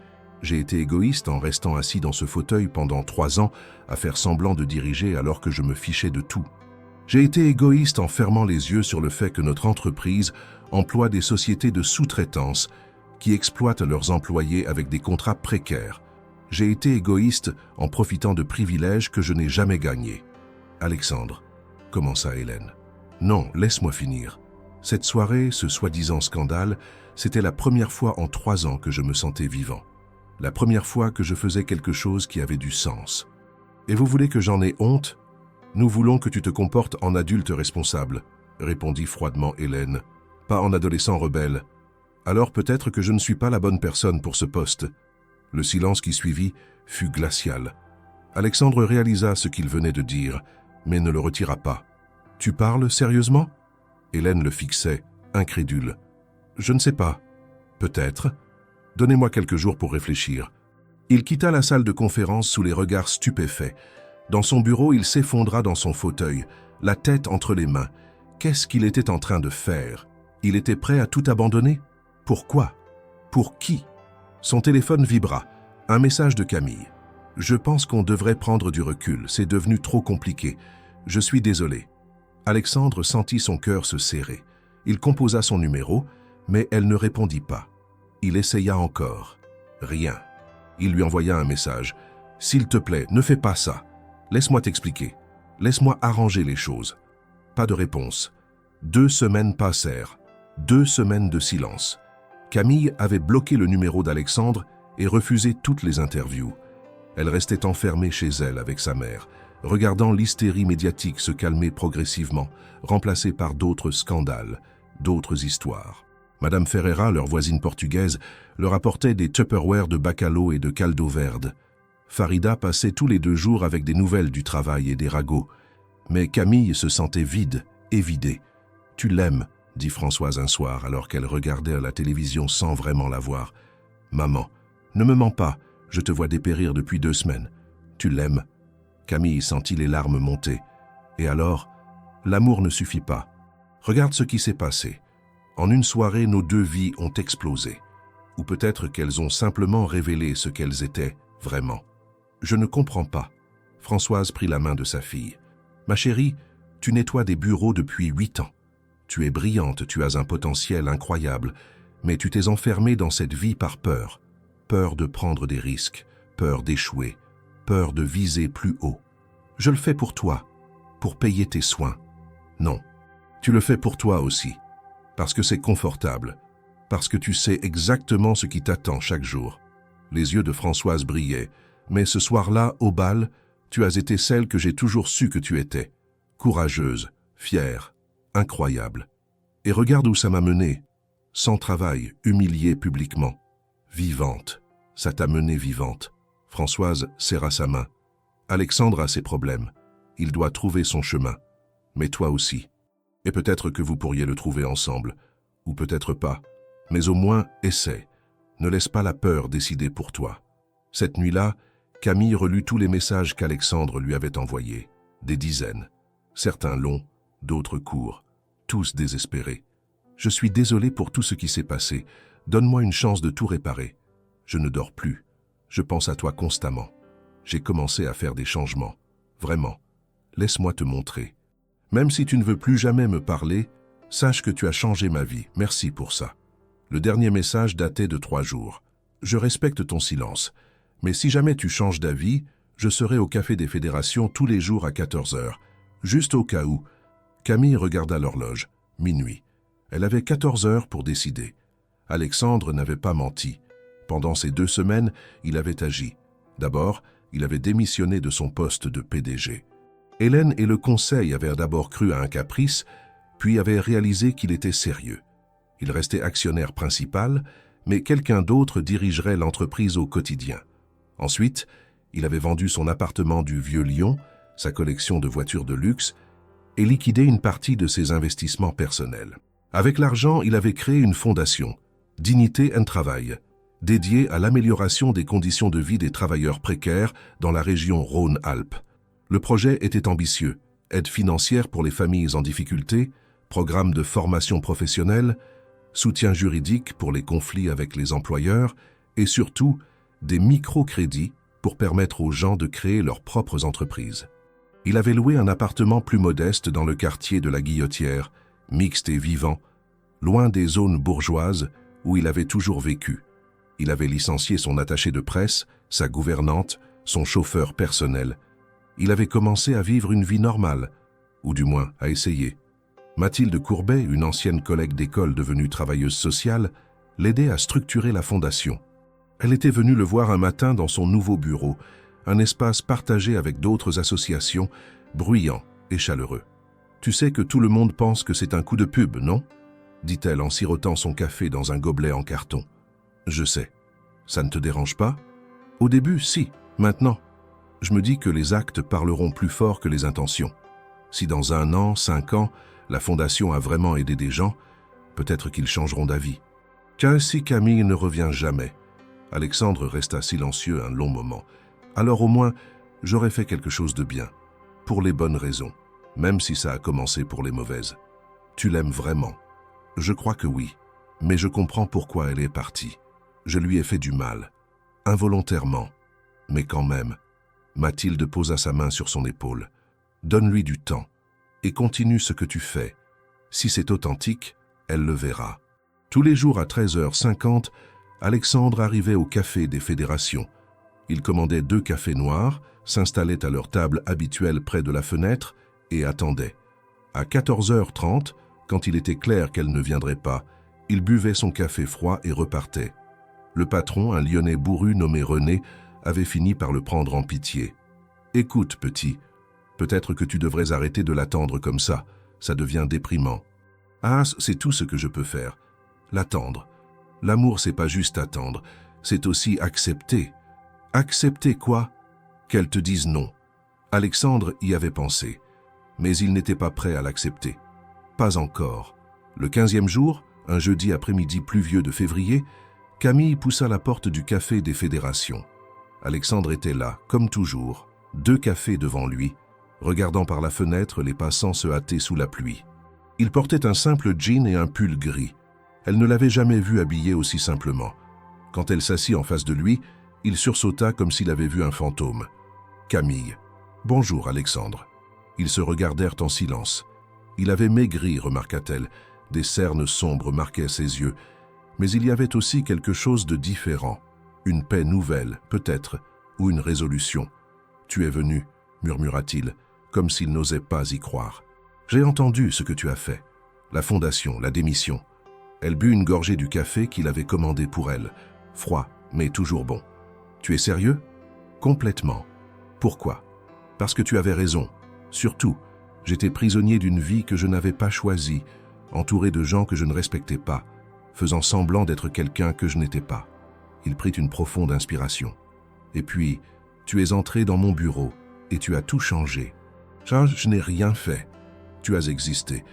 J'ai été égoïste en restant assis dans ce fauteuil pendant 3 ans à faire semblant de diriger alors que je me fichais de tout. J'ai été égoïste en fermant les yeux sur le fait que notre entreprise emploie des sociétés de sous-traitance qui exploitent leurs employés avec des contrats précaires. J'ai été égoïste en profitant de privilèges que je n'ai jamais gagnés. Alexandre, commença Hélène. Non, laisse-moi finir. Cette soirée, ce soi-disant scandale, c'était la première fois en 3 ans que je me sentais vivant. La première fois que je faisais quelque chose qui avait du sens. Et vous voulez que j'en ai honte? Nous voulons que tu te comportes en adulte responsable, répondit froidement Hélène, pas en adolescent rebelle. Alors peut-être que je ne suis pas la bonne personne pour ce poste. Le silence qui suivit fut glacial. Alexandre réalisa ce qu'il venait de dire, mais ne le retira pas. « Tu parles sérieusement ?» Hélène le fixait, incrédule. « Je ne sais pas. Peut-être. Donnez-moi quelques jours pour réfléchir. » Il quitta la salle de conférence sous les regards stupéfaits. Dans son bureau, il s'effondra dans son fauteuil, la tête entre les mains. Qu'est-ce qu'il était en train de faire? Il était prêt à tout abandonner? Pourquoi? Pour qui? Son téléphone vibra. Un message de Camille. « Je pense qu'on devrait prendre du recul. C'est devenu trop compliqué. Je suis désolé. » Alexandre sentit son cœur se serrer. Il composa son numéro, mais elle ne répondit pas. Il essaya encore. Rien. Il lui envoya un message. « S'il te plaît, ne fais pas ça. Laisse-moi t'expliquer. Laisse-moi arranger les choses. » Pas de réponse. 2 semaines passèrent. 2 semaines de silence. Camille avait bloqué le numéro d'Alexandre et refusé toutes les interviews. Elle restait enfermée chez elle avec sa mère, regardant l'hystérie médiatique se calmer progressivement, remplacée par d'autres scandales, d'autres histoires. Madame Ferreira, leur voisine portugaise, leur apportait des Tupperware de Bacalo et de Caldo Verde. Farida passait tous les 2 jours avec des nouvelles du travail et des ragots. Mais Camille se sentait vide, évidée. « Tu l'aimes », dit Françoise un soir alors qu'elle regardait à la télévision sans vraiment la voir. « Maman, ne me mens pas, je te vois dépérir depuis 2 semaines. Tu l'aimes ?» Camille sentit les larmes monter. Et alors, l'amour ne suffit pas. Regarde ce qui s'est passé. En une soirée, nos 2 vies ont explosé. Ou peut-être qu'elles ont simplement révélé ce qu'elles étaient Vraiment. Je ne comprends pas. Françoise prit la main de sa fille. Ma chérie, tu nettoies des bureaux depuis 8 ans. Tu es brillante, tu as un potentiel incroyable, mais tu t'es enfermée dans cette vie par peur. Peur de prendre des risques, peur d'échouer, peur de viser plus haut. Je le fais pour toi, pour payer tes soins. Non, tu le fais pour toi aussi, parce que c'est confortable, parce que tu sais exactement ce qui t'attend chaque jour. Les yeux de Françoise brillaient, mais ce soir-là, au bal, tu as été celle que j'ai toujours su que tu étais. Courageuse, fière, incroyable. Et regarde où ça m'a menée. Sans travail, humiliée publiquement. Vivante. Ça t'a menée vivante. Françoise serra sa main. Alexandre a ses problèmes. Il doit trouver son chemin. Mais toi aussi. Et peut-être que vous pourriez le trouver ensemble. Ou peut-être pas. Mais au moins, essaie. Ne laisse pas la peur décider pour toi. Cette nuit-là, Camille relut tous les messages qu'Alexandre lui avait envoyés. Des dizaines. Certains longs, d'autres courts. Tous désespérés. Je suis désolé pour tout ce qui s'est passé. Donne-moi une chance de tout réparer. Je ne dors plus. Je pense à toi constamment. J'ai commencé à faire des changements. Vraiment. Laisse-moi te montrer. Même si tu ne veux plus jamais me parler, sache que tu as changé ma vie. Merci pour ça. Le dernier message datait de 3 jours. Je respecte ton silence. Mais si jamais tu changes d'avis, je serai au Café des Fédérations tous les jours à 14 heures. Juste au cas où. Camille regarda l'horloge. Minuit. Elle avait 14 heures pour décider. Alexandre n'avait pas menti. Pendant ces 2 semaines, il avait agi. D'abord, il avait démissionné de son poste de PDG. Hélène et le conseil avaient d'abord cru à un caprice, puis avaient réalisé qu'il était sérieux. Il restait actionnaire principal, mais quelqu'un d'autre dirigerait l'entreprise au quotidien. Ensuite, il avait vendu son appartement du Vieux-Lyon, sa collection de voitures de luxe, et liquidé une partie de ses investissements personnels. Avec l'argent, il avait créé une fondation, Dignité & Travail, dédiée à l'amélioration des conditions de vie des travailleurs précaires dans la région Rhône-Alpes. Le projet était ambitieux, aide financière pour les familles en difficulté, programme de formation professionnelle, soutien juridique pour les conflits avec les employeurs et surtout des microcrédits pour permettre aux gens de créer leurs propres entreprises. Il avait loué un appartement plus modeste dans le quartier de la Guillotière, mixte et vivant, loin des zones bourgeoises où il avait toujours vécu. Il avait licencié son attaché de presse, sa gouvernante, son chauffeur personnel. Il avait commencé à vivre une vie normale, ou du moins à essayer. Mathilde Courbet, une ancienne collègue d'école devenue travailleuse sociale, l'aidait à structurer la fondation. Elle était venue le voir un matin dans son nouveau bureau, un espace partagé avec d'autres associations, bruyant et chaleureux. « Tu sais que tout le monde pense que c'est un coup de pub, non ?» dit-elle en sirotant son café dans un gobelet en carton. « Je sais. Ça ne te dérange pas ?»« Au début, si. Maintenant. Je me dis que les actes parleront plus fort que les intentions. Si dans 1 an, 5 ans, la fondation a vraiment aidé des gens, peut-être qu'ils changeront d'avis. » Car si Camille ne revient jamais. Alexandre resta silencieux un long moment. Alors au moins, j'aurais fait quelque chose de bien. Pour les bonnes raisons, même si ça a commencé pour les mauvaises. Tu l'aimes vraiment? Je crois que oui, mais je comprends pourquoi elle est partie. Je lui ai fait du mal, involontairement, mais quand même. Mathilde posa sa main sur son épaule. Donne-lui du temps et continue ce que tu fais. Si c'est authentique, elle le verra. Tous les jours à 13h50, Alexandre arrivait au Café des Fédérations. Il commandait 2 cafés noirs, s'installait à leur table habituelle près de la fenêtre et attendait. À 14h30, quand il était clair qu'elle ne viendrait pas, il buvait son café froid et repartait. Le patron, un Lyonnais bourru nommé René, avait fini par le prendre en pitié. « Écoute, petit, peut-être que tu devrais arrêter de l'attendre comme ça devient déprimant. »« Ah, c'est tout ce que je peux faire. L'attendre. L'amour, c'est pas juste attendre, c'est aussi accepter. » « Accepter quoi ? Qu'elle te dise non. » Alexandre y avait pensé, mais il n'était pas prêt à l'accepter. Pas encore. Le 15e jour, un jeudi après-midi pluvieux de février, Camille poussa la porte du Café des Fédérations. Alexandre était là, comme toujours, 2 cafés devant lui, regardant par la fenêtre les passants se hâter sous la pluie. Il portait un simple jean et un pull gris. Elle ne l'avait jamais vu habillé aussi simplement. Quand elle s'assit en face de lui, Il sursauta comme s'il avait vu un fantôme. « Camille. »« Bonjour, Alexandre. » Ils se regardèrent en silence. Il avait maigri, remarqua-t-elle. Des cernes sombres marquaient ses yeux. Mais il y avait aussi quelque chose de différent. Une paix nouvelle, peut-être, ou une résolution. « Tu es venu, » murmura-t-il, comme s'il n'osait pas y croire. « J'ai entendu ce que tu as fait. La fondation, la démission. » Elle but une gorgée du café qu'il avait commandé pour elle. Froid, mais toujours bon. « Tu es sérieux ?»« Complètement. »« Pourquoi ?»« Parce que tu avais raison. Surtout, j'étais prisonnier d'une vie que je n'avais pas choisie, entouré de gens que je ne respectais pas, faisant semblant d'être quelqu'un que je n'étais pas. » Il prit une profonde inspiration. « Et puis, tu es entré dans mon bureau et tu as tout changé. »« Ça, je n'ai rien fait. Tu as existé,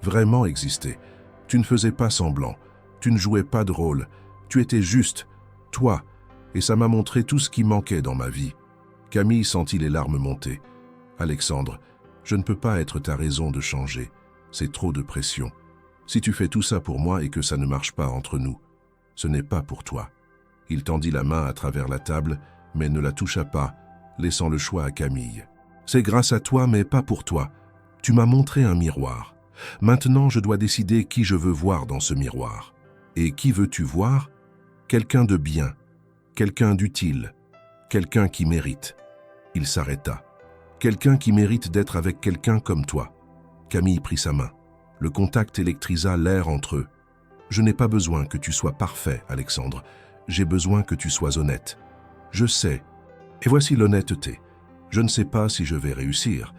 vraiment existé. Tu ne faisais pas semblant, tu ne jouais pas de rôle, tu étais juste, toi, et ça m'a montré tout ce qui manquait dans ma vie. » Camille sentit les larmes monter. « Alexandre, je ne peux pas être ta raison de changer. C'est trop de pression. Si tu fais tout ça pour moi et que ça ne marche pas entre nous, ce n'est pas pour toi. » Il tendit la main à travers la table, mais ne la toucha pas, laissant le choix à Camille. « C'est grâce à toi, mais pas pour toi. Tu m'as montré un miroir. Maintenant, je dois décider qui je veux voir dans ce miroir. Et qui veux-tu voir? Quelqu'un de bien, quelqu'un d'utile, quelqu'un qui mérite. » Il s'arrêta. « Quelqu'un qui mérite d'être avec quelqu'un comme toi. » Camille prit sa main. Le contact électrisa l'air entre eux. « Je n'ai pas besoin que tu sois parfait, Alexandre. J'ai besoin que tu sois honnête. Je sais. Et voici l'honnêteté. Je ne sais pas si je vais réussir.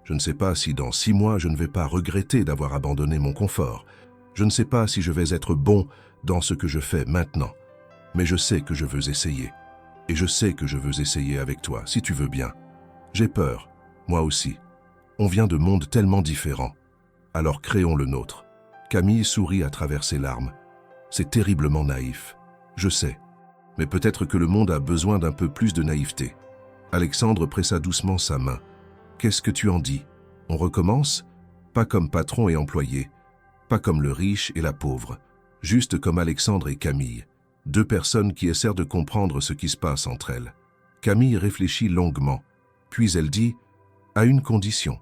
Je ne sais pas si dans 6 mois je ne vais pas regretter d'avoir abandonné mon confort. Je ne sais pas si je vais être bon dans ce que je fais maintenant. Mais je sais que je veux essayer. Et je sais que je veux essayer avec toi, si tu veux bien. J'ai peur, moi aussi. On vient de mondes tellement différents. Alors créons le nôtre. » Camille sourit à travers ses larmes. « C'est terriblement naïf. Je sais. Mais peut-être que le monde a besoin d'un peu plus de naïveté. » Alexandre pressa doucement sa main. « Qu'est-ce que tu en dis? On recommence? Pas comme patron et employé. Pas comme le riche et la pauvre. Juste comme Alexandre et Camille. 2 personnes qui essaient de comprendre ce qui se passe entre elles. » Camille réfléchit longuement. Puis elle dit « À une condition. »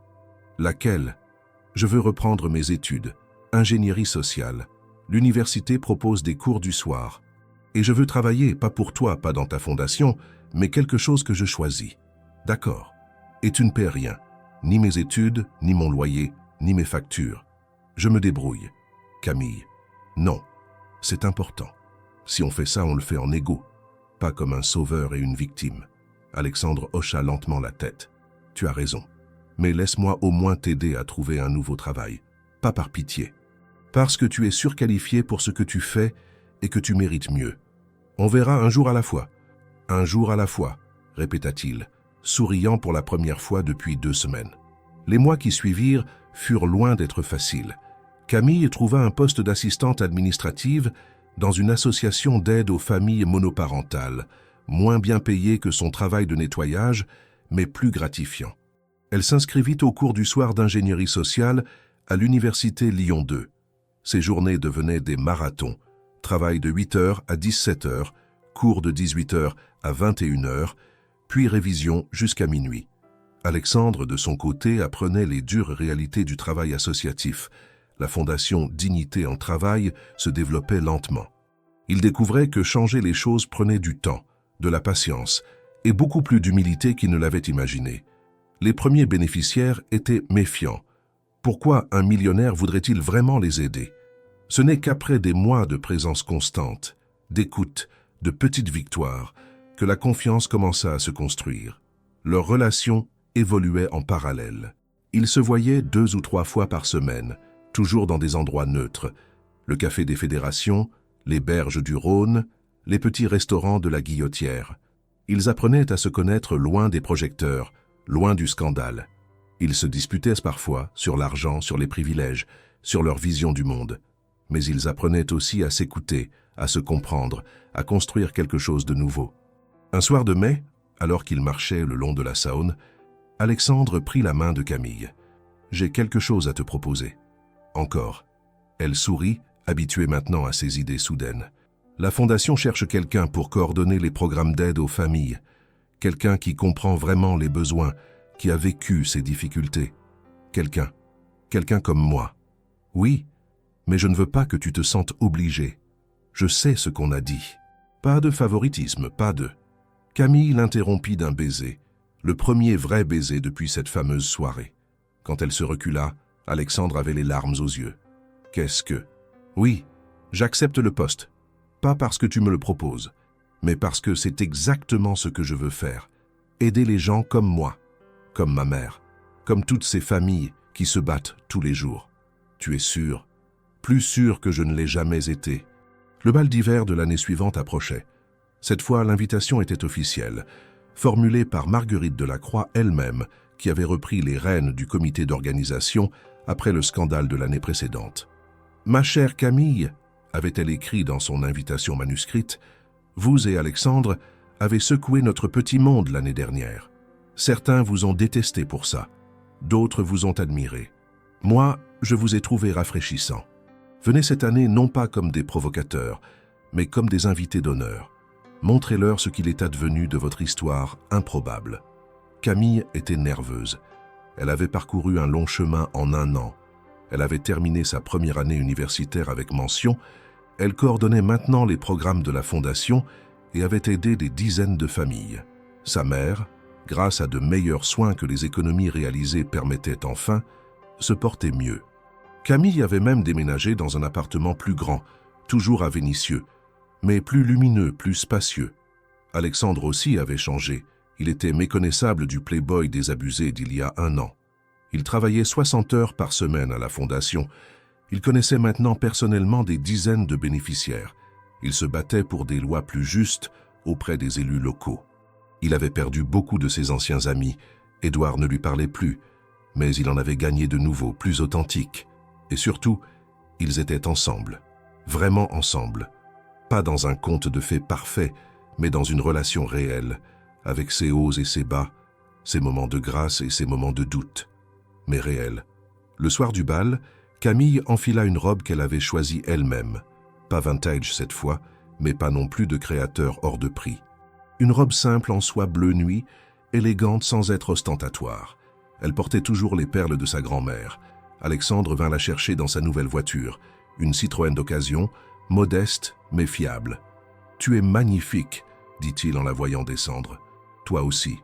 « Laquelle ? » « Je veux reprendre mes études. Ingénierie sociale. L'université propose des cours du soir. Et je veux travailler, pas pour toi, pas dans ta fondation, mais quelque chose que je choisis. D'accord. Et tu ne paies rien. Ni mes études, ni mon loyer, ni mes factures. Je me débrouille. Camille. Non. C'est important. Si on fait ça, on le fait en égo. Pas comme un sauveur et une victime. Alexandre hocha lentement la tête. Tu as raison. Mais laisse-moi au moins t'aider à trouver un nouveau travail. Pas par pitié. Parce que tu es surqualifié pour ce que tu fais et que tu mérites mieux. On verra un jour à la fois. Un jour à la fois, répéta-t-il, souriant pour la première fois depuis 2 semaines. Les mois qui suivirent furent loin d'être faciles. Camille trouva un poste d'assistante administrative dans une association d'aide aux familles monoparentales, moins bien payé que son travail de nettoyage, mais plus gratifiant. Elle s'inscrivit au cours du soir d'ingénierie sociale à l'université Lyon 2. Ses journées devenaient des marathons, travail de 8h à 17h, cours de 18h à 21h, puis révision jusqu'à minuit. Alexandre, de son côté, apprenait les dures réalités du travail associatif. La fondation Dignité en Travail se développait lentement. Il découvrait que changer les choses prenait du temps, de la patience et beaucoup plus d'humilité qu'il ne l'avait imaginé. Les premiers bénéficiaires étaient méfiants. Pourquoi un millionnaire voudrait-il vraiment les aider? Ce n'est qu'après des mois de présence constante, d'écoute, de petites victoires, que la confiance commença à se construire. Leurs relations évoluaient en parallèle. Ils se voyaient 2 ou 3 fois par semaine, toujours dans des endroits neutres, le café des Fédérations, les berges du Rhône, les petits restaurants de la Guillotière. Ils apprenaient à se connaître loin des projecteurs, loin du scandale. Ils se disputaient parfois sur l'argent, sur les privilèges, sur leur vision du monde. Mais ils apprenaient aussi à s'écouter, à se comprendre, à construire quelque chose de nouveau. Un soir de mai, alors qu'ils marchaient le long de la Saône, Alexandre prit la main de Camille. « J'ai quelque chose à te proposer. » Encore. Elle sourit, habituée maintenant à ses idées soudaines. « La Fondation cherche quelqu'un pour coordonner les programmes d'aide aux familles, quelqu'un qui comprend vraiment les besoins, qui a vécu ces difficultés. Quelqu'un comme moi. Oui, mais je ne veux pas que tu te sentes obligé. Je sais ce qu'on a dit. Pas de favoritisme, pas de... Camille l'interrompit d'un baiser, le premier vrai baiser depuis cette fameuse soirée. Quand elle se recula, Alexandre avait les larmes aux yeux. Qu'est-ce que... Oui, j'accepte le poste. Pas parce que tu me le proposes, mais parce que c'est exactement ce que je veux faire. Aider les gens comme moi, comme ma mère, comme toutes ces familles qui se battent tous les jours. Tu es sûr? Plus sûr que je ne l'ai jamais été. Le bal d'hiver de l'année suivante approchait. Cette fois, l'invitation était officielle, formulée par Marguerite Delacroix elle-même, qui avait repris les rênes du comité d'organisation après le scandale de l'année précédente. « Ma chère Camille », avait-elle écrit dans son invitation manuscrite, « vous et Alexandre avez secoué notre petit monde l'année dernière. Certains vous ont détesté pour ça, d'autres vous ont admiré. Moi, je vous ai trouvé rafraîchissant. Venez cette année non pas comme des provocateurs, mais comme des invités d'honneur. Montrez-leur ce qu'il est advenu de votre histoire improbable. » Camille était nerveuse. Elle avait parcouru un long chemin en 1 an. Elle avait terminé sa première année universitaire avec mention. Elle coordonnait maintenant les programmes de la Fondation et avait aidé des dizaines de familles. Sa mère, grâce à de meilleurs soins que les économies réalisées permettaient enfin, se portait mieux. Camille avait même déménagé dans un appartement plus grand, toujours à Vénissieux, mais plus lumineux, plus spacieux. Alexandre aussi avait changé. Il était méconnaissable du playboy désabusé d'il y a 1 an. Il travaillait 60 heures par semaine à la Fondation. Il connaissait maintenant personnellement des dizaines de bénéficiaires. Il se battait pour des lois plus justes auprès des élus locaux. Il avait perdu beaucoup de ses anciens amis. Édouard ne lui parlait plus, mais il en avait gagné de nouveaux, plus authentiques. Et surtout, ils étaient ensemble, vraiment ensemble. Pas dans un conte de fées parfait, mais dans une relation réelle, avec ses hauts et ses bas, ses moments de grâce et ses moments de doute, mais réels. Le soir du bal, Camille enfila une robe qu'elle avait choisie elle-même. Pas vintage cette fois, mais pas non plus de créateur hors de prix. Une robe simple en soie bleu nuit, élégante sans être ostentatoire. Elle portait toujours les perles de sa grand-mère. Alexandre vint la chercher dans sa nouvelle voiture, une Citroën d'occasion, modeste mais fiable. « Tu es magnifique », dit-il en la voyant descendre. « Toi aussi. »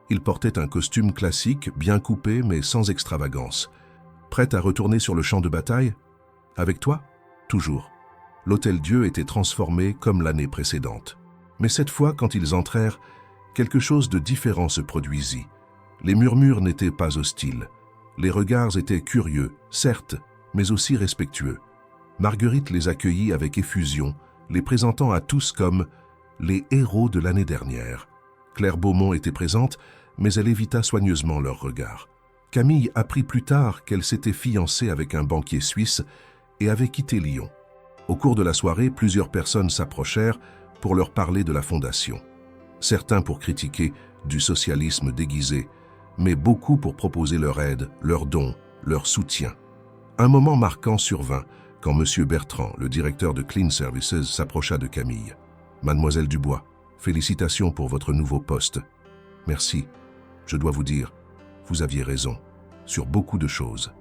Il portait un costume classique, bien coupé mais sans extravagance. « Prête à retourner sur le champ de bataille ? Avec toi ? Toujours. » L'Hôtel-Dieu était transformé comme l'année précédente. Mais cette fois, quand ils entrèrent, quelque chose de différent se produisit. Les murmures n'étaient pas hostiles. Les regards étaient curieux, certes, mais aussi respectueux. Marguerite les accueillit avec effusion, les présentant à tous comme les héros de l'année dernière. Claire Beaumont était présente, mais elle évita soigneusement leurs regards. Camille apprit plus tard qu'elle s'était fiancée avec un banquier suisse et avait quitté Lyon. Au cours de la soirée, plusieurs personnes s'approchèrent pour leur parler de la Fondation. Certains pour critiquer du socialisme déguisé, mais beaucoup pour proposer leur aide, leur don, leur soutien. Un moment marquant survint quand M. Bertrand, le directeur de Clean Services, s'approcha de Camille. « Mademoiselle Dubois, félicitations pour votre nouveau poste. Merci. Je dois vous dire, vous aviez raison, sur beaucoup de choses.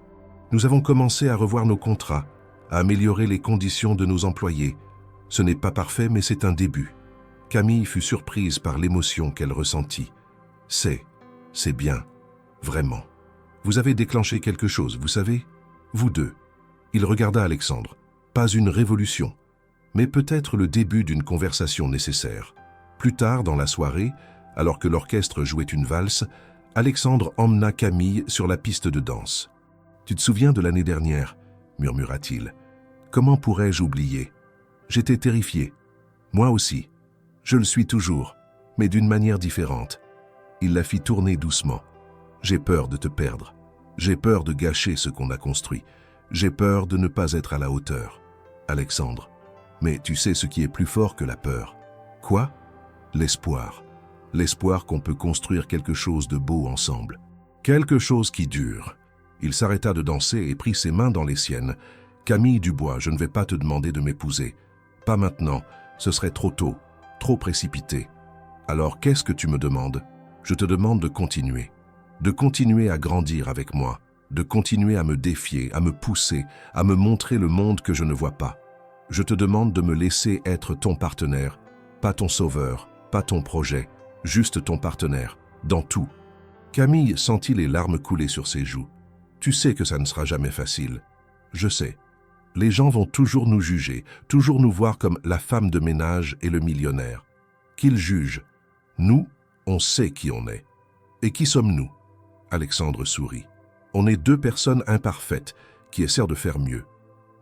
Nous avons commencé à revoir nos contrats, à améliorer les conditions de nos employés. Ce n'est pas parfait, mais c'est un début. » Camille fut surprise par l'émotion qu'elle ressentit. « C'est bien, vraiment. Vous avez déclenché quelque chose, vous savez, vous deux. » Il regarda Alexandre. Pas une révolution, mais peut-être le début d'une conversation nécessaire. Plus tard dans la soirée, alors que l'orchestre jouait une valse, Alexandre emmena Camille sur la piste de danse. « Tu te souviens de l'année dernière ?» murmura-t-il. « Comment pourrais-je oublier? J'étais terrifié. Moi aussi. Je le suis toujours, mais d'une manière différente. » Il la fit tourner doucement. « J'ai peur de te perdre. J'ai peur de gâcher ce qu'on a construit. J'ai peur de ne pas être à la hauteur. » Alexandre. « Mais tu sais ce qui est plus fort que la peur. » « Quoi ? » L'espoir. L'espoir qu'on peut construire quelque chose de beau ensemble. Quelque chose qui dure. Il s'arrêta de danser et prit ses mains dans les siennes. « Camille Dubois, je ne vais pas te demander de m'épouser. Pas maintenant, Ce serait trop tôt, trop précipité. Alors qu'est-ce que tu me demandes? Je te demande de continuer à grandir avec moi, de continuer à me défier, à me pousser, à me montrer le monde que je ne vois pas. Je te demande de me laisser être ton partenaire, pas ton sauveur, pas ton projet, juste ton partenaire, dans tout. Camille sentit les larmes couler sur ses joues. Tu sais que ça ne sera jamais facile. Je sais. Les gens vont toujours nous juger, toujours nous voir comme la femme de ménage et le millionnaire. Qu'ils jugent. Nous, on sait qui on est. Et qui sommes-nous? Alexandre sourit. On est deux personnes imparfaites qui essaient de faire mieux,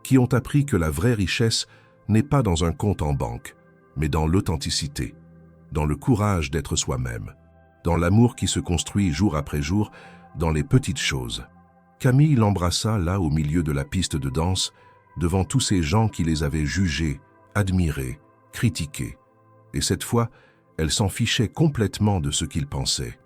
qui ont appris que la vraie richesse n'est pas dans un compte en banque, mais dans l'authenticité, dans le courage d'être soi-même, dans l'amour qui se construit jour après jour, dans les petites choses. Camille l'embrassa là au milieu de la piste de danse, devant tous ces gens qui les avaient jugés, admirés, critiqués. Et cette fois, elle s'en fichait complètement de ce qu'ils pensaient.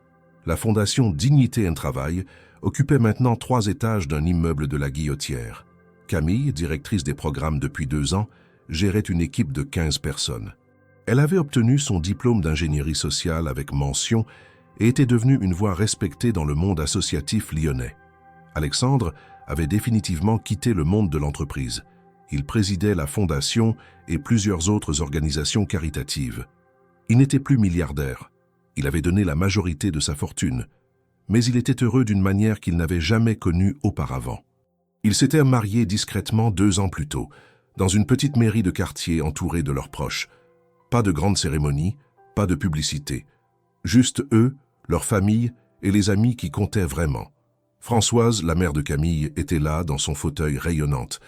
La fondation Dignité et Travail occupait maintenant 3 étages d'un immeuble de la Guillotière. Camille, directrice des programmes depuis 2 ans, gérait une équipe de 15 personnes. Elle avait obtenu son diplôme d'ingénierie sociale avec mention et était devenue une voix respectée dans le monde associatif lyonnais. Alexandre avait définitivement quitté le monde de l'entreprise. Il présidait la fondation et plusieurs autres organisations caritatives. Il n'était plus milliardaire. Il avait donné la majorité de sa fortune, mais il était heureux d'une manière qu'il n'avait jamais connue auparavant. Il s'était marié discrètement 2 ans plus tôt, dans une petite mairie de quartier entourée de leurs proches. Pas de grande cérémonie, pas de publicité. Juste eux, leur famille et les amis qui comptaient vraiment. Françoise, la mère de Camille, était là, dans son fauteuil rayonnante.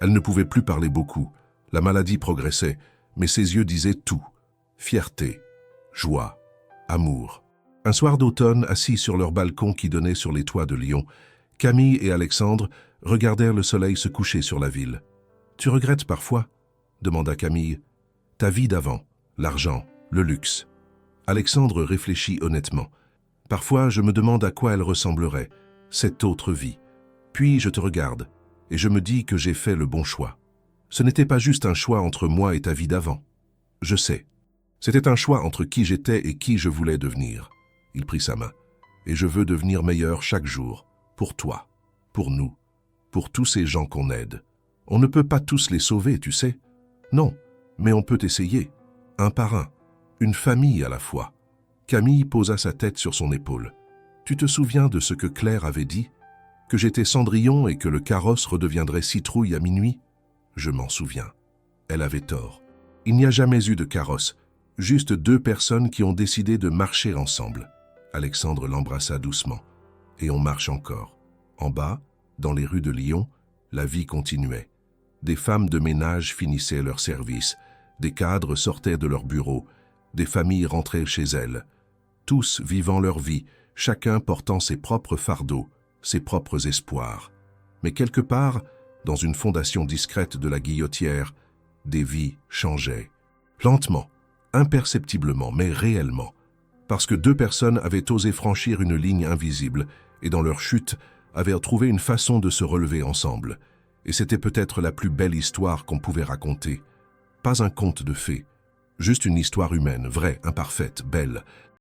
Elle ne pouvait plus parler beaucoup. La maladie progressait, mais ses yeux disaient tout. Fierté, joie, amour. Un soir d'automne, assis sur leur balcon qui donnait sur les toits de Lyon, Camille et Alexandre regardèrent le soleil se coucher sur la ville. « Tu regrettes parfois ?» demanda Camille. « Ta vie d'avant, l'argent, le luxe. » Alexandre réfléchit honnêtement. « Parfois, je me demande à quoi elle ressemblerait, cette autre vie. Puis je te regarde, et je me dis que j'ai fait le bon choix. Ce n'était pas juste un choix entre moi et ta vie d'avant. Je sais. C'était un choix entre qui j'étais et qui je voulais devenir. » Il prit sa main. « Et je veux devenir meilleur chaque jour, pour toi, pour nous, pour tous ces gens qu'on aide. On ne peut pas tous les sauver, tu sais. Non, mais on peut essayer, un par un, une famille à la fois. » Camille posa sa tête sur son épaule. « Tu te souviens de ce que Claire avait dit? Que j'étais Cendrillon et que le carrosse redeviendrait citrouille à minuit? Je m'en souviens. Elle avait tort. Il n'y a jamais eu de carrosse, juste 2 personnes qui ont décidé de marcher ensemble. » Alexandre l'embrassa doucement. « Et on marche encore. En bas, dans les rues de Lyon, la vie continuait. Des femmes de ménage finissaient leur service, des cadres sortaient de leur bureau, des familles rentraient chez elles. Tous vivant leur vie, chacun portant ses propres fardeaux, ses propres espoirs. Mais quelque part, dans une fondation discrète de la Guillotière, des vies changeaient. Lentement, imperceptiblement, mais réellement. Parce que 2 personnes avaient osé franchir une ligne invisible et dans leur chute avaient trouvé une façon de se relever ensemble. Et c'était peut-être la plus belle histoire qu'on pouvait raconter. Pas un conte de fées, juste une histoire humaine, vraie, imparfaite, belle,